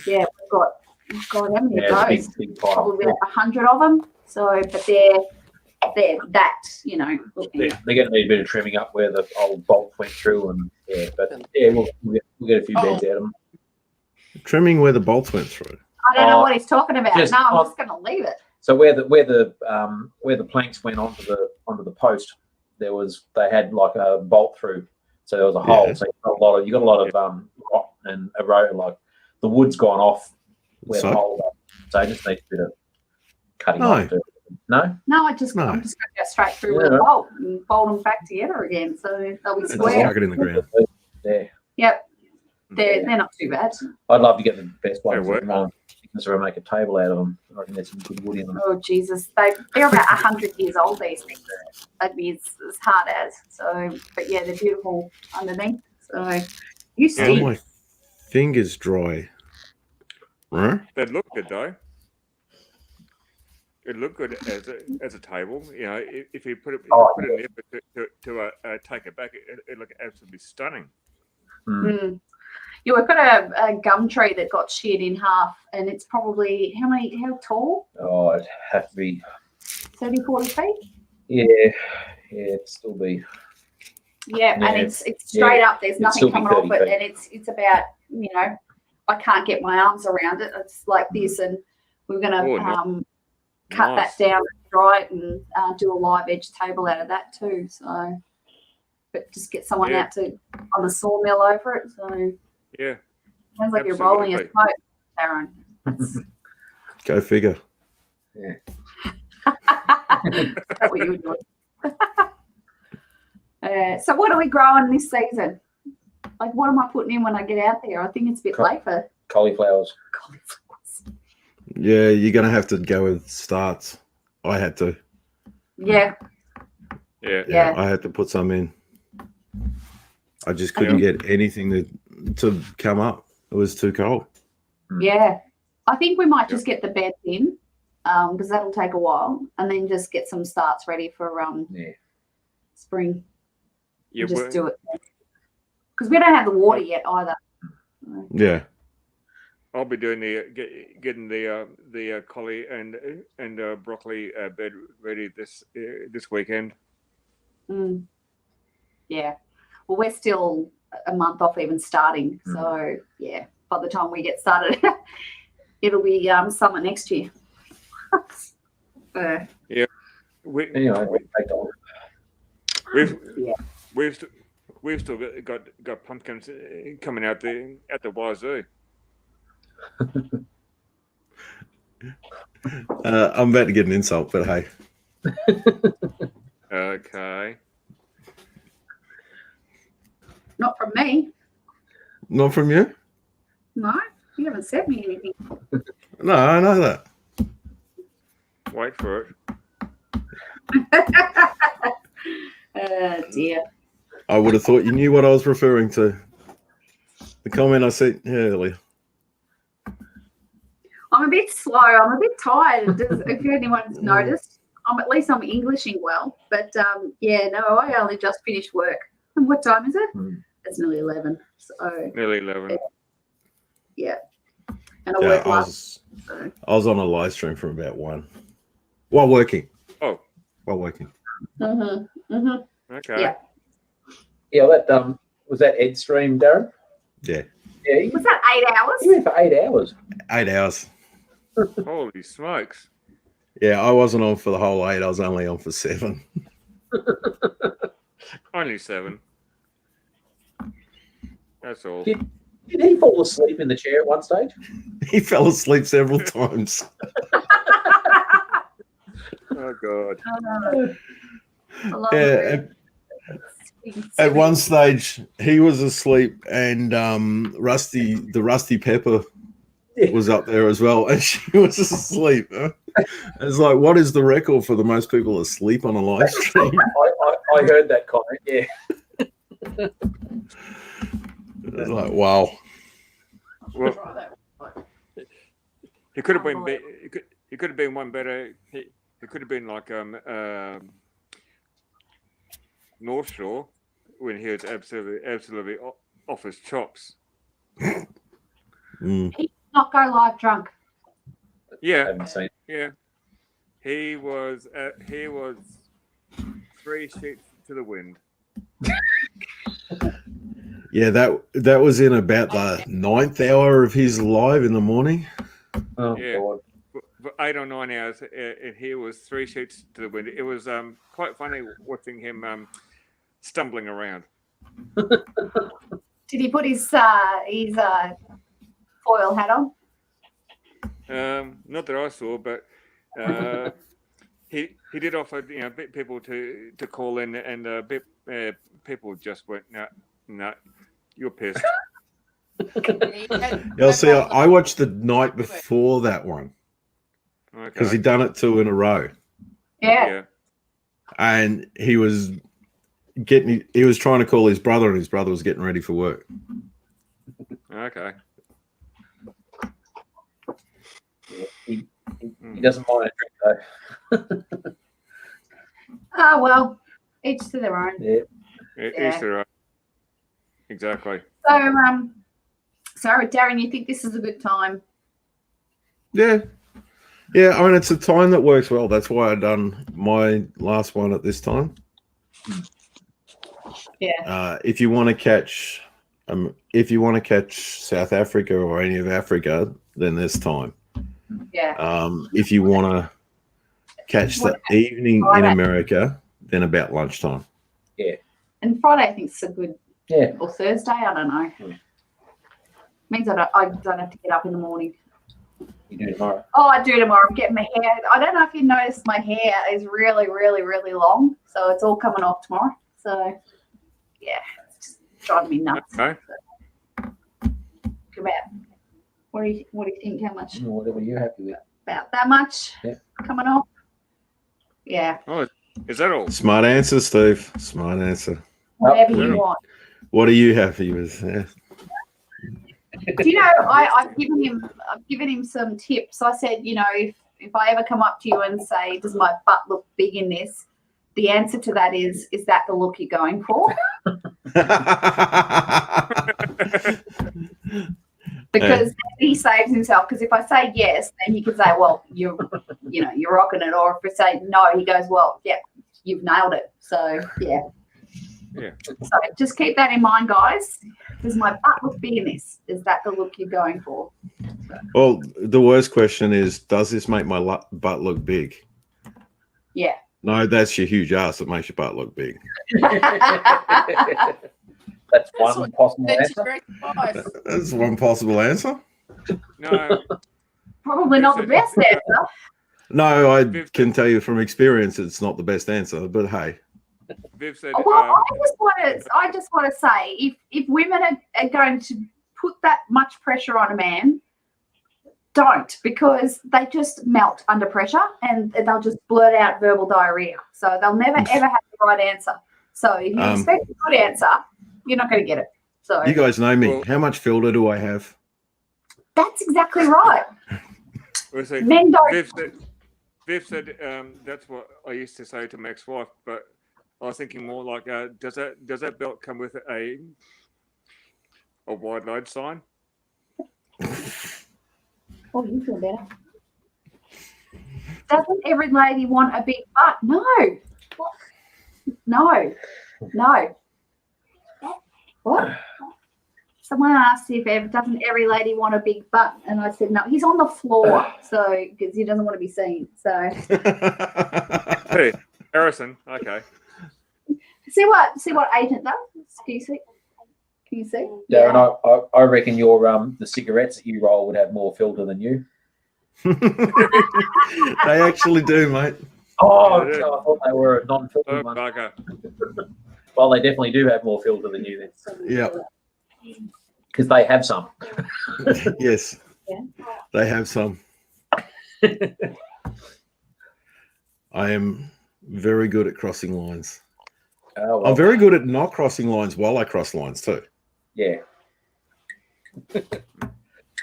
yeah, we've got, oh God, how many of those? Big pile. Probably about 100 of them. So, but they're that, you know. They're going to need a bit of trimming up where the old bolt went through, and yeah, but yeah, we'll get a few beds out of them. Trimming where the bolts went through. I don't know what he's talking about. Just No, I'm just going to leave it. So where the planks went onto the post, they had like a bolt through, so there was a hole. So you got a lot of rot and erosion, like the wood's gone off where the hole was. So I just need a bit of cutting off. No, I'm just going to go straight through with a bolt and bolt them back together again. So they'll be Just square. like it in the ground. Yeah. Yep. They're not too bad. I'd love to get the best ones. They work. So make a table out of them. I reckon there's some good wood in them. Oh Jesus, they're about 100 years old. These things. That'd be as hard as. So, but yeah, they're beautiful underneath. So you Oh, see, my fingers dry. Huh? They look good though. It looked good as a table. You know, if you put in effort to take it back, it looked absolutely stunning. Yeah, we've got a gum tree that got sheared in half, and it's probably how tall? Oh, it'd have to be 30, 40 feet. Yeah, it'd still be. Yeah, and it's straight up. There's nothing still be coming off 30 it, feet. and it's about, you know, I can't get my arms around it. It's like this, and we're gonna cut that down, and dry it, and do a live edge table out of that too. So, but just get someone out to on the sawmill over it. So yeah, sounds like you're rolling a smoke, Aaron. Go figure. Yeah. That's what you were doing. So what are we growing this season? Like, what am I putting in when I get out there? I think it's a bit late for cauliflowers. Yeah, you're going to have to go with starts. I had to. Yeah. I had to put some in. I just couldn't get anything to come up. It was too cold. Yeah. I think we might just get the beds in because that'll take a while, and then just get some starts ready for spring. Yeah, just do it. Because we don't have the water yet either. Yeah. I'll be doing getting the collie and broccoli bed ready this weekend. Yeah. Well, we're still a month off even starting. So yeah, by the time we get started, it'll be summer next year. Yeah. Anyway, we take on. We've still got pumpkins coming out at the wazoo. I'm about to get an insult, but hey. Okay. Not from me. Not from you? No, you haven't sent me anything. No, I know that. Wait for it. Dear. I would have thought you knew what I was referring to. The comment I said earlier. I'm a bit slow. I'm a bit tired. If anyone's noticed, at least I'm Englishing well. But yeah, no, I only just finished work. And what time is it? It's nearly 11. So Nearly 11. yeah. And I Yeah, work I last. was on a live stream from about 1 while working. Oh. While working. Okay. Yeah. Yeah, that was that Ed stream, Darren? Yeah. Yeah. Was that 8 hours? You went for 8 hours. 8 hours. Holy smokes. Yeah, I wasn't on for the whole 8. I was only on for 7. Only 7. That's all. Did he fall asleep in the chair at one stage? He fell asleep several times. Oh God. Yeah, at one stage he was asleep, and the Rusty Pepper was up there as well, and she was asleep. It's like, what is the record for the most people asleep on a live stream? I heard that comment. Yeah. It's like, wow. Well, he could have been. He could have been one better. He could have been like North Shore when he was absolutely off his chops. He did not go live drunk. Yeah. I haven't seen. Yeah. He was 3 sheets to the wind. Yeah, that was in about the 9th hour of his live in the morning. Oh Yeah. God. For 8 or 9 hours, and he was 3 sheets to the wind. It was quite funny watching him stumbling around. Did he put his foil hat on? Not that I saw, but he did offer people to call in, and people just went, no, you're pissed. Yeah, see, I watched the night before that one because Okay. he'd done it 2 in a row, Yeah. and he was trying to call his brother, and his brother was getting ready for work. Okay. He doesn't mind a drink though. Oh well, each to their own. Yeah. Each their own. Exactly. So sorry, Darren, you think this is a good time? Yeah. I mean, it's a time that works well. That's why I done my last one at this time. Yeah. If you want to catch South Africa or any of Africa, then there's time. Yeah. If you want to catch the evening in America, then about lunchtime. And Friday, I think, is a good. Yeah. Or Thursday, I don't know. Means I don't have to get up in the morning. You do tomorrow. Oh, I do tomorrow. I'm getting my hair. I don't know if you noticed, my hair is really, really, really long, so it's all coming off tomorrow. So, yeah, it's just driving me nuts. Okay. About what do you think? How much? Whatever you're happy with. About that much coming off. Yeah. Oh, is that all? Smart answer, Steve. Smart answer. Whatever Oh, you want. What are you happy with? Yeah. Do you know, I've given him some tips. I said, if I ever come up to you and say, does my butt look big in this? The answer to that is that the look you're going for? Because he saves himself. Because if I say yes, then he could say, well, you're rocking it. Or if I say no, he goes, well, yeah, you've nailed it. So, yeah. So just keep that in mind, guys. Does my butt look big in this? Is that the look you're going for? Well, the worst question is, does this make my butt look big? Yeah. No, that's your huge ass that makes your butt look big. That's one possible answer. That's one possible answer. No, Probably not the best answer. No, I can tell you from experience, it's not the best answer. But hey, Viv said. Well, I just want to say, if women are going to put that much pressure on a man, don't, because they just melt under pressure and they'll just blurt out verbal diarrhea. So they'll never ever have the right answer. So if you expect a good answer, you're not going to get it. So you guys know me. Well, how much filter do I have? that's exactly right. See, Men don't. Viv said that's what I used to say to my ex-wife, but I was thinking more like, does that belt come with a wide load sign? Oh, you feel better. Doesn't every lady want a big butt? No. No. What? Someone asked if doesn't every lady want a big butt, and I said no. He's on the floor, so because he doesn't want to be seen. So Hey, Harrison. Okay. see what agent does. Can you see? Darren, I reckon your the cigarettes that you roll would have more filter than you. They actually do, mate. Oh, I thought they were a non-filter one. Bugger. Well, they definitely do have more filter than you then. Yeah. Because they have some. Yes. Yeah. They have some. I am very good at crossing lines. Oh, well, I'm very good at not crossing lines while I cross lines too. yeah.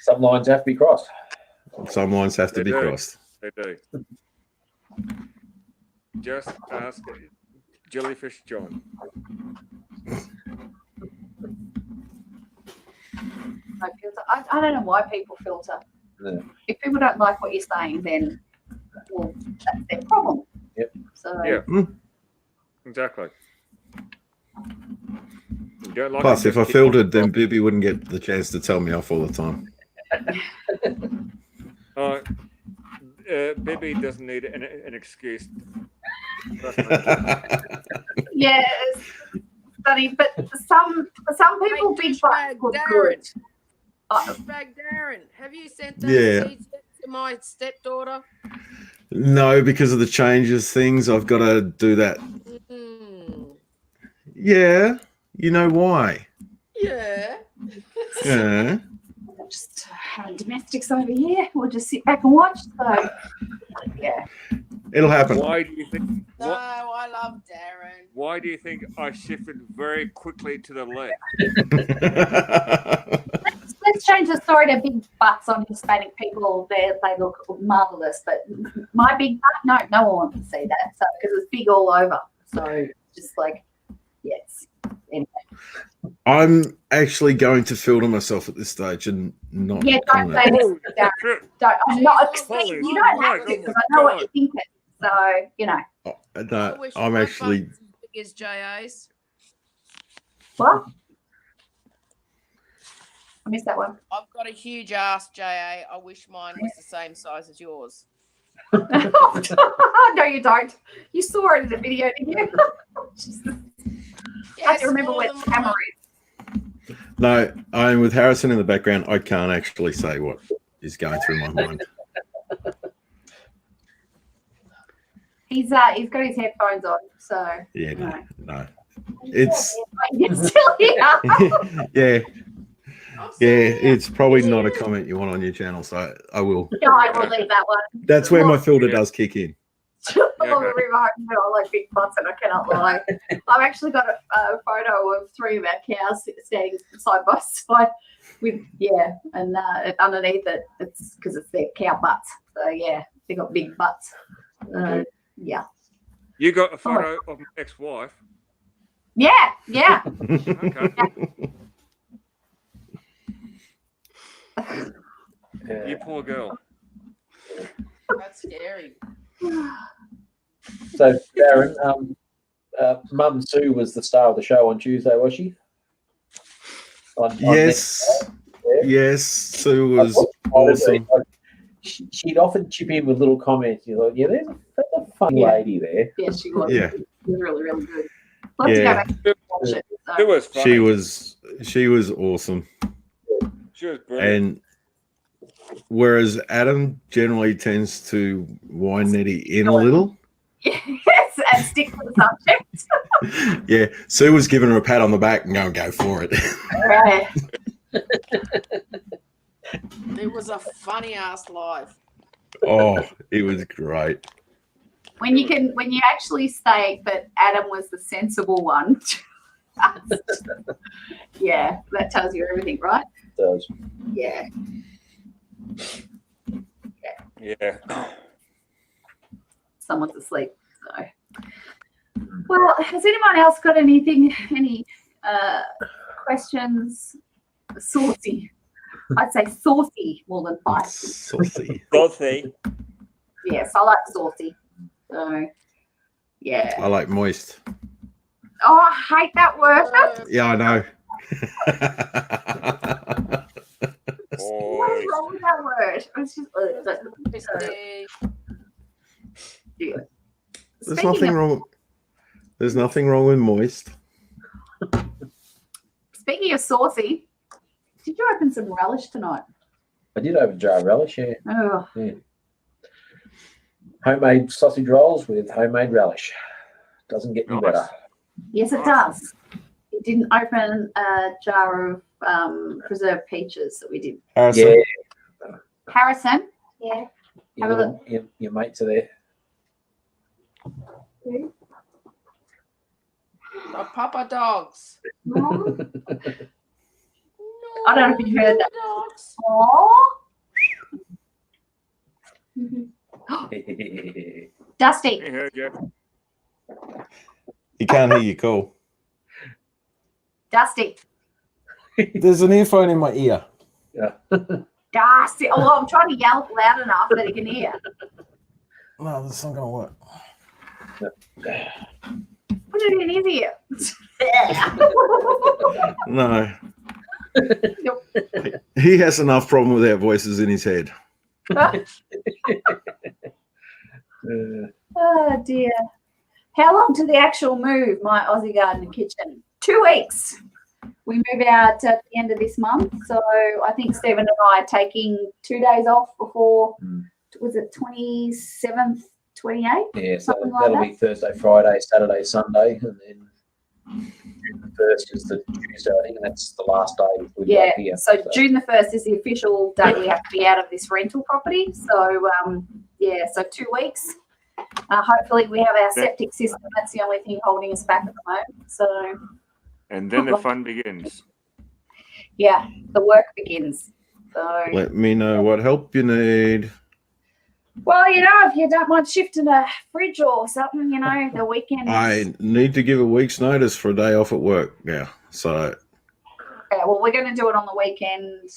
Some lines have to be crossed. Some lines have to They be do. crossed. They do. Just ask Jellyfish John. No filter. I don't know why people filter. Yeah. If people don't like what you're saying, then well, that's their problem. Yep. So Yeah. Mm. Exactly. You don't like Plus, it, if I just keep filtered, on- then Bibby wouldn't get the chance to tell me off all the time. Bibby doesn't need an excuse. yes, funny. But for some people, big butts look good. Douchebag Darren, have you sent that Yeah. seed to my stepdaughter? No, because of the changes things, I've got to do that. Mm. Yeah. You know why? Yeah. Yeah. Just having domestics over here. We'll just sit back and watch. So yeah. It'll happen. Why do you think? No, I love Darren. Why do you think I shifted very quickly to the left? Let's change the story to big butts on Hispanic people. They look marvelous, but my big butt, no one wants to see that. So because it's big all over. So just like yes. Anyway. I'm actually going to filter myself at this stage and not. Yeah, don't say Oh, this. Don't. shit. I'm not. Holy You don't have to Christ. because I know what you're thinking. So you know No, wish I'm my actually. butt was as big as JA's. what? I missed that one. I've got a huge ass, JA. I wish mine was the same size as yours. No, you don't. You saw it in the video, didn't you? I have to remember where the camera is. No, I'm with Harrison in the background. I can't actually say what is going through my mind. He's got his headphones on, so Yeah, no. no. It's It's still here. yeah, it's probably not a comment you want on your channel, so I will. No, I will leave that one. That's where my filter does kick in. Along the river, I like big butts, and I cannot lie. I've actually got a photo of 3 of our cows standing side by side with and underneath it's because it's their cow butts. So yeah, they got big butts. Yeah. You got a photo of my ex-wife. Yeah. Okay. You poor girl. That's scary. So, Darren, Mum Sue was the star of the show on Tuesday, was she? Yes. Yes, Sue was awesome. She'd often chip in with little comments. You're like, yeah, that's a funny lady there. Yeah, she was. Yeah. She was really, really good. Let's go Yeah. back and watch it. So. It was funny. She was awesome. She was brilliant. And whereas Adam generally tends to wind Nettie in a little. Yes, and stick to the subject. Yeah, Sue was giving her a pat on the back and go for it. Right. It was a funny ass live. Oh, it was great. When you actually state that Adam was the sensible one. Yeah, that tells you everything, right? It does. Yeah. Yeah. Someone's asleep. So, well, has anyone else got any questions? Saucy. I'd say saucy more than spicy. Saucy. Saucy. Yes, I like saucy. So, yeah. I like moist. Oh, I hate that word. Yeah, I know. What is wrong with that word? It's just. Yeah. There's nothing wrong. There's nothing wrong with moist. Speaking of saucy, did you open some relish tonight? I did open a jar of relish, yeah. Oh, Yeah. Homemade sausage rolls with homemade relish. Doesn't get any better. yes, it does. It didn't open a jar of preserved peaches that we did. Harrison. Yeah. Harrison? Yeah. Have a look. Your mates are there. The Papa Dogs. No. I don't know if you heard that. Dogs. Aww. Dusty. I heard you. You can't hear your call. Dusty. There's an earphone in my ear. Yeah. Dusty. Oh, I'm trying to yell loud enough that he can hear. No, this isn't gonna work. Put it in his ear. No. He has enough problem with our voices in his head. Oh dear. How long to the actual move, my Aussie garden and kitchen? 2 weeks. We move out at the end of this month. So I think Stephen and I are taking 2 days off before, was it 27th, 28th? Yeah, so Something like that'll that. be Thursday, Friday, Saturday, Sunday, and then June the 1st is the Tuesday, I think, and that's the last day we've Yeah, got here. so June the 1st is the official date we have to be out of this rental property. So, yeah, so 2 weeks. Hopefully we have our septic system. That's the only thing holding us back at the moment. So, And then the fun begins. yeah, the work begins. So, Let me know what help you need. well, you know, if you don't mind shifting a fridge or something, you know, the weekend. I need to give a week's notice for a day off at work now. So Yeah, well, we're going to do it on the weekend,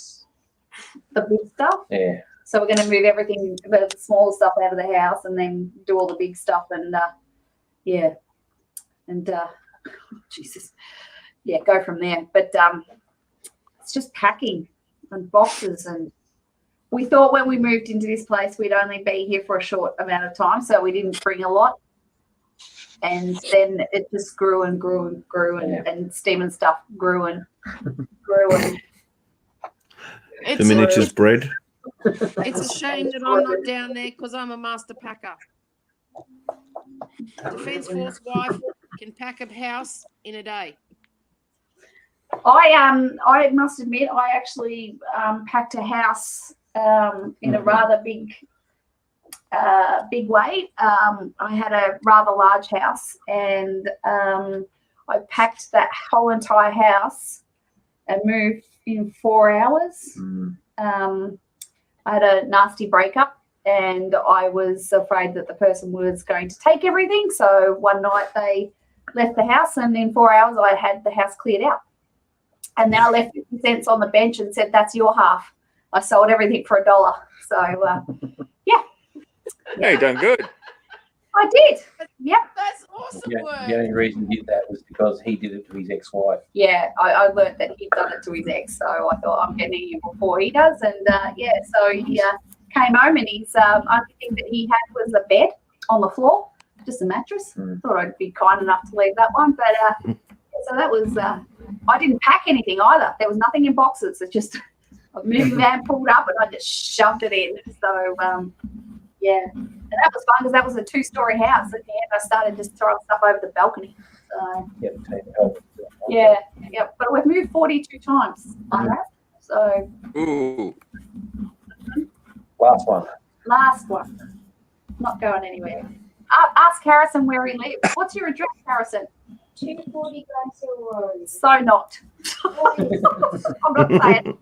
the big stuff. Yeah. So we're going to move everything, the small stuff out of the house and then do all the big stuff. And, yeah. And, Jesus. Yeah, go from there. But it's just packing and boxes. And we thought when we moved into this place, we'd only be here for a short amount of time. So we didn't bring a lot. And then it just grew and grew and grew. And steam and stuff grew and grew. And the miniatures bread. It's a shame that I'm not down there because I'm a master packer. Defence Force wife can pack a house in a day. I must admit, I actually packed a house in a rather big way. I had a rather large house, and I packed that whole entire house and moved in 4 hours. I had a nasty breakup, and I was afraid that the person was going to take everything. So one night they left the house, and in 4 hours I had the house cleared out. And then I left 50 cents on the bench and said, "That's your half." I sold everything for $1. So, yeah. Hey, done good. I did. Yep. That's awesome. The only reason he did that was because he did it to his ex-wife. Yeah, I learned that he'd done it to his ex, so I thought I'm getting him before he does. And so he came home and his only thing that he had was a bed on the floor, just a mattress. Thought I'd be kind enough to leave that one, but so that was. I didn't pack anything either. There was nothing in boxes. It's just a moving van pulled up and I just shoved it in. So yeah, and that was fun because that was a 2-story house. At the end, I started just throwing stuff over the balcony. So yeah. But we've moved 42 times like that. So Ooh. Last one. Not going anywhere. Ask Harrison where he lives. What's your address, Harrison? 240 Granville Road. So not. I'm not saying.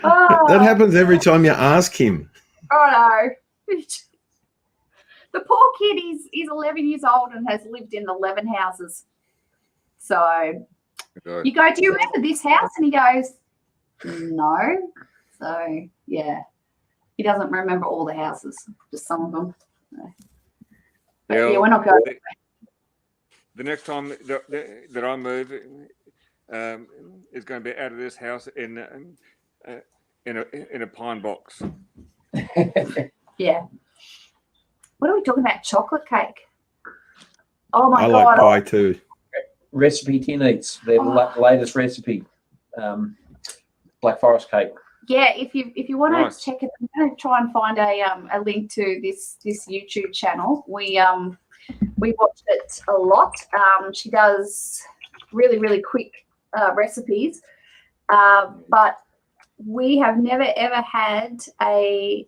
That happens every time you ask him. Oh no. The poor kid is 11 years old and has lived in 11 houses. So you go, do you remember this house? And he goes, no. So yeah, he doesn't remember all the houses, just some of them. But, yeah, we're not going. The next time that I move is going to be out of this house in a pine box. Yeah. What are we talking about? Chocolate cake. Oh my I god! like pie too. Recipe tin eats. Their latest recipe, Black Forest cake. Yeah, if you want Nice. to check it, I'm going to try and find a link to this YouTube channel. We watched it a lot. She does really quick recipes, but we have never ever had a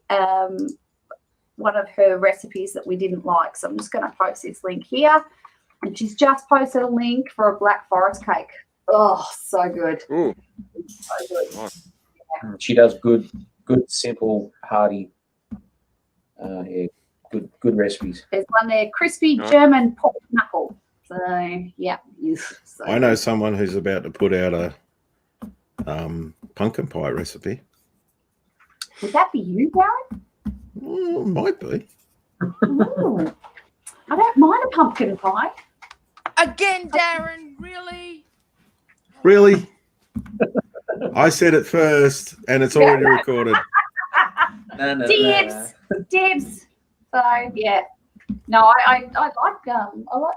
one of her recipes that we didn't like. So I'm just going to post this link here, and she's just posted a link for a Black Forest cake. Oh, so good. Ooh. So good. Nice. She does good, simple, hearty, good recipes. There's one there, crispy German pork knuckle. So yeah. So I know someone who's about to put out a pumpkin pie recipe. would that be you, Darren? Might be. Ooh. I don't mind a pumpkin pie. Again, Darren, really? Really? I said it first, and it's already recorded. Dibs. So yeah. No, I like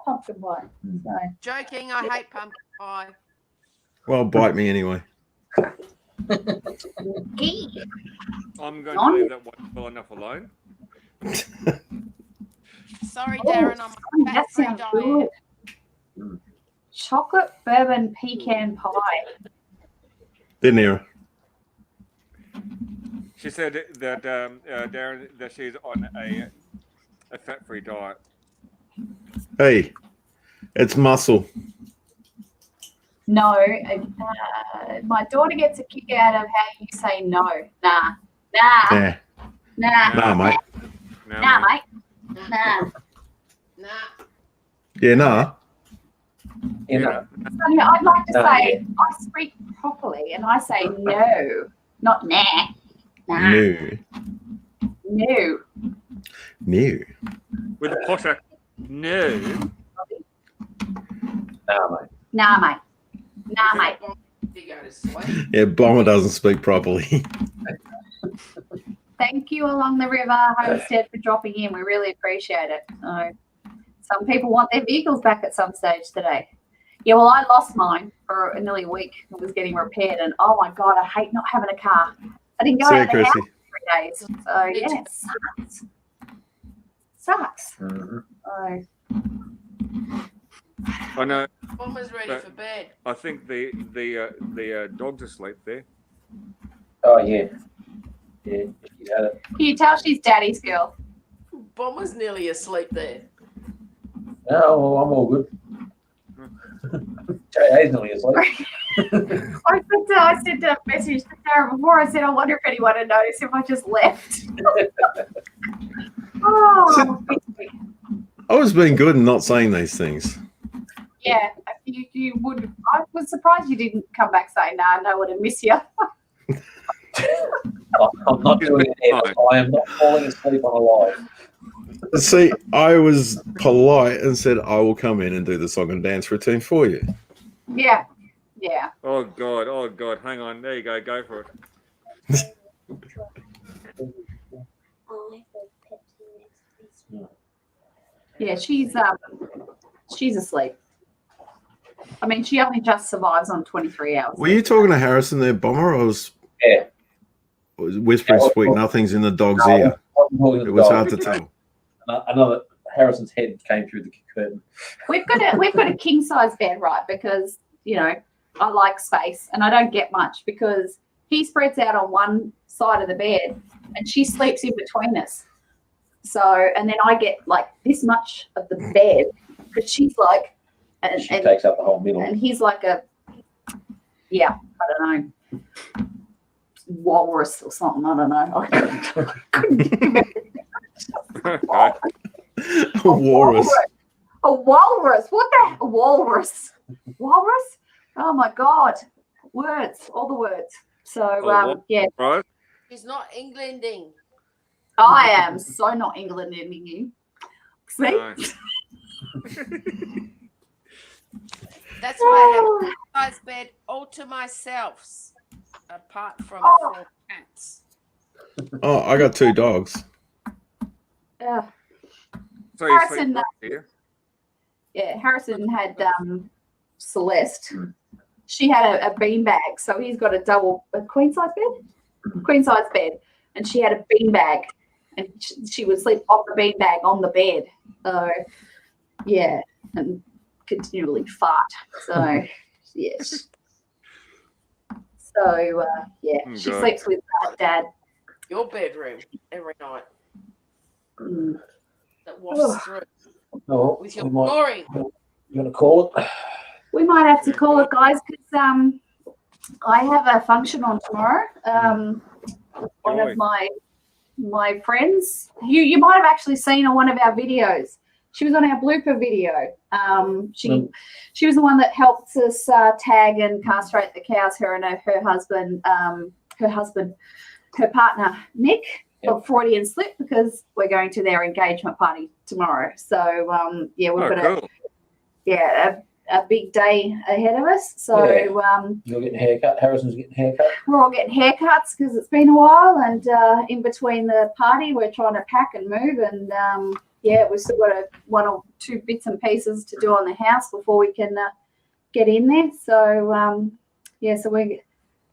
pumpkin pie. So. Joking, I hate pumpkin pie. Well, bite me anyway. I'm going to leave that one well enough alone. Sorry, Darren, I'm on a That fat-free sounds diet. good. Chocolate bourbon pecan pie. Didn't hear her. She said that Darren, that she's on a fat-free diet. Hey, it's muscle. No, my daughter gets a kick out of how you say no. Nah. Nah, mate. Nah, mate. Nah. Nah. Yeah, nah. Yeah. Sonia, I'd like to say I speak properly and I say no, not nah. Nah. No. No. No. With a posh accent. No. Nah, mate. Nah, mate. You go to sleep. Yeah, Bomber doesn't speak properly. Thank you Along the River Homestead for dropping in. We really appreciate it. So, some people want their vehicles back at some stage today. Yeah, well, I lost mine for nearly a week. It was getting repaired, and oh my god, I hate not having a car. I didn't go See out of ya, the house Chrissy. for 3 days. So yeah, it sucks. Mm-hmm. So, I know. Bomber's ready for bed. I think the dog's asleep there. Oh yeah. Yeah. You know that. can you tell she's daddy's girl? Bomber's nearly asleep there. No, well, I'm all good. JA's nearly asleep. I sent a message to Sarah before. I said, I wonder if anyone had noticed if I just left. Oh, I was being good and not saying these things. yeah. You would. I was surprised you didn't come back saying, "Nah, no one to miss you." I'm not doing it. I am not falling asleep on a live. See, I was polite and said I will come in and do the song and dance routine for you. Yeah. Yeah. Oh God, hang on. There you go. Go for it. Yeah, she's asleep. I mean, she only just survives on 23 hours. Were you talking to Harrison there, Bomber? I was Yeah. whispering sweet nothings in the dog's No, ear. It was hard to tell. Another Harrison's head came through the curtain. We've got a king size bed, right? Because I like space, and I don't get much because he spreads out on one side of the bed, and she sleeps in between us. So, and then I get like this much of the bed because she's like, She takes up the whole middle. and he's like I don't know, walrus or something. I don't know. I couldn't give A walrus. A walrus. What the walrus? Walrus? Oh my God. Words. All the words. So yeah. Right. He's not Englanding. I am so not Englanding you. See? No. That's why I have a size bed all to myself, apart from 4 cats. Oh, I got 2 dogs. Yeah. So you Harrison, sleep right here? Yeah, Harrison had Celeste. She had a bean bag, so he's got a queen size bed, and she had a bean bag, and she would sleep off the bean bag on the bed. So yeah, and continually fart. So yes. So yeah, she God. sleeps with Dad. Your bedroom every night Mm. that washes through Oh, with your we might- snoring. You want to call it? We might have to call it, guys, because I have a function on tomorrow. One of my friends, you might have actually seen on one of our videos. She was on our blooper video. She was the one that helped us tag and castrate the cows. Her and her husband, her partner Nick. Yep. Of Freudian slip because we're going to their engagement party tomorrow. So yeah, we've got a big day ahead of us. So You're getting a haircut. Harrison's getting a haircut. we're all getting haircuts because it's been a while, and in between the party, we're trying to pack and move, and we've still got 1 or 2 bits and pieces to do on the house before we can get in there. So so we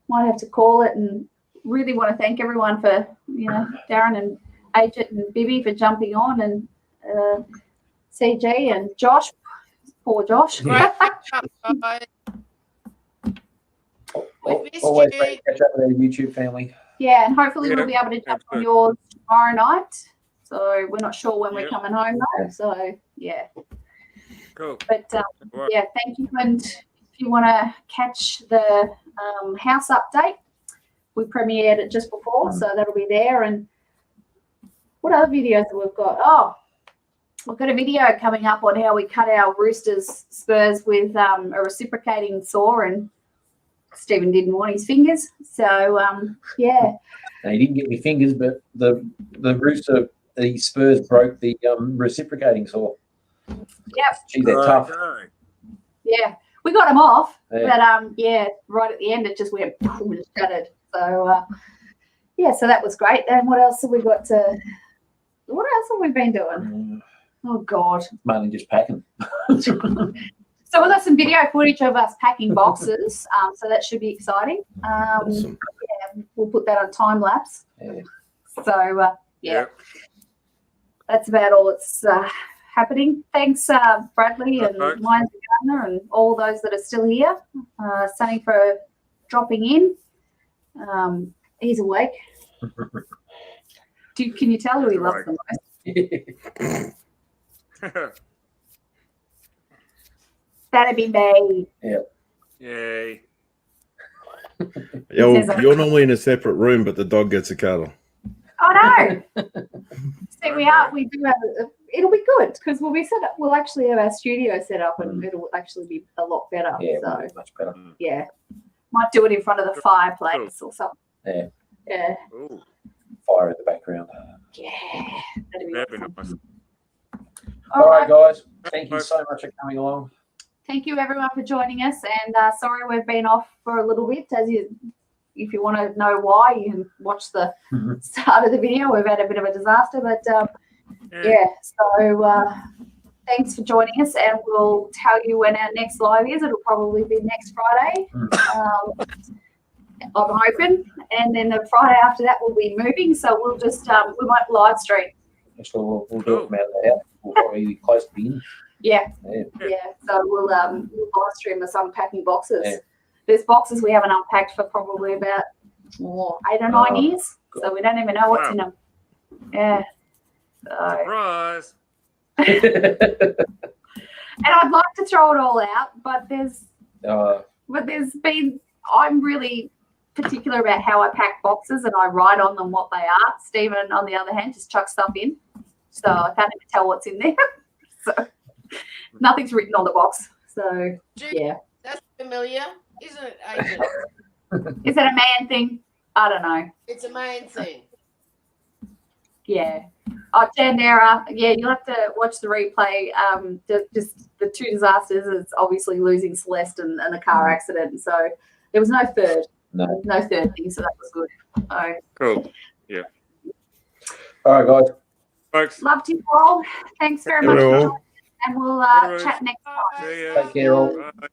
might have to call it, and really want to thank everyone for Darren and Agent and Bibby for jumping on, and CG and Josh. Poor Josh. Great catch up, guys. We missed Always you. great to catch up with our YouTube family. Yeah, and hopefully Yeah, we'll be able to jump on absolutely. yours tomorrow night. So we're not sure when we're Yeah. coming home though. So yeah, Cool. but Right. yeah, thank you. And if you want to catch the house update, we premiered it just before, so that'll be there. And what other videos have we got? Oh, we've got a video coming up on how we cut our rooster's spurs with a reciprocating saw, and Stephen didn't want his fingers. So yeah. And he didn't get any fingers, but the rooster, the spurs broke the reciprocating saw. Yep. Gee, they're tough. Okay. Yeah, we got them off, Yeah. but right at the end it just went boom and shattered. So so that was great. And what else have we got to? What else have we been doing? Oh God, Mainly just packing. So we've got some video footage of us packing boxes. So that should be exciting. Awesome. Yeah, we'll put that on time lapse. Yeah. So that's about all that's happening. Thanks, Bradley and Okay. Mines Gardner and all those that are still here. Sunny for dropping in. He's awake. Can you tell who he loves the most? That'd be me. Yay. Yeah, well, you're normally in a separate room, but the dog gets a cuddle. Oh no! See, we do have. It'll be good because we'll be set up. We'll actually have our studio set up, and it'll actually be a lot better. Yeah, So much better. yeah, might do it in front of the fireplace or something. Yeah. Yeah. Ooh, Fire in the background. Yeah. That'd be that'd be awesome. nice. All right, guys. Thank you so much for coming along. Thank you everyone for joining us, and sorry we've been off for a little bit. If you want to know why, you can watch the start of the video. We've had a bit of a disaster, but yeah. So thanks for joining us, and we'll tell you when our next live is. It'll probably be next Friday. I'm hoping, and then the Friday after that we'll be moving, so we'll just we might live stream. So we'll do it from out of the house. We'll probably be close to the inn. Yeah. Yeah. So we'll live stream us unpacking boxes. Yeah. There's boxes we haven't unpacked for probably about 8 or 9 years, so we don't even know what's in them. Yeah. So. Surprise. And I'd like to throw it all out, but I'm really particular about how I pack boxes, and I write on them what they are. Stephen, on the other hand, just chucks stuff in, so I can't even tell what's in there. So nothing's written on the box. So yeah, That's familiar, isn't it, Agent? Is it a man thing? I don't know. It's a main thing. Yeah. Oh, Tandera, yeah, you'll have to watch the replay. Just the two disasters is obviously losing Celeste and the car accident. So there was no third. No third thing, so that was good. So, Cool. Yeah. All right, guys. Folks. love to you all. Thanks very much for joining, and we'll chat next time. See ya. Take care, all. Bye.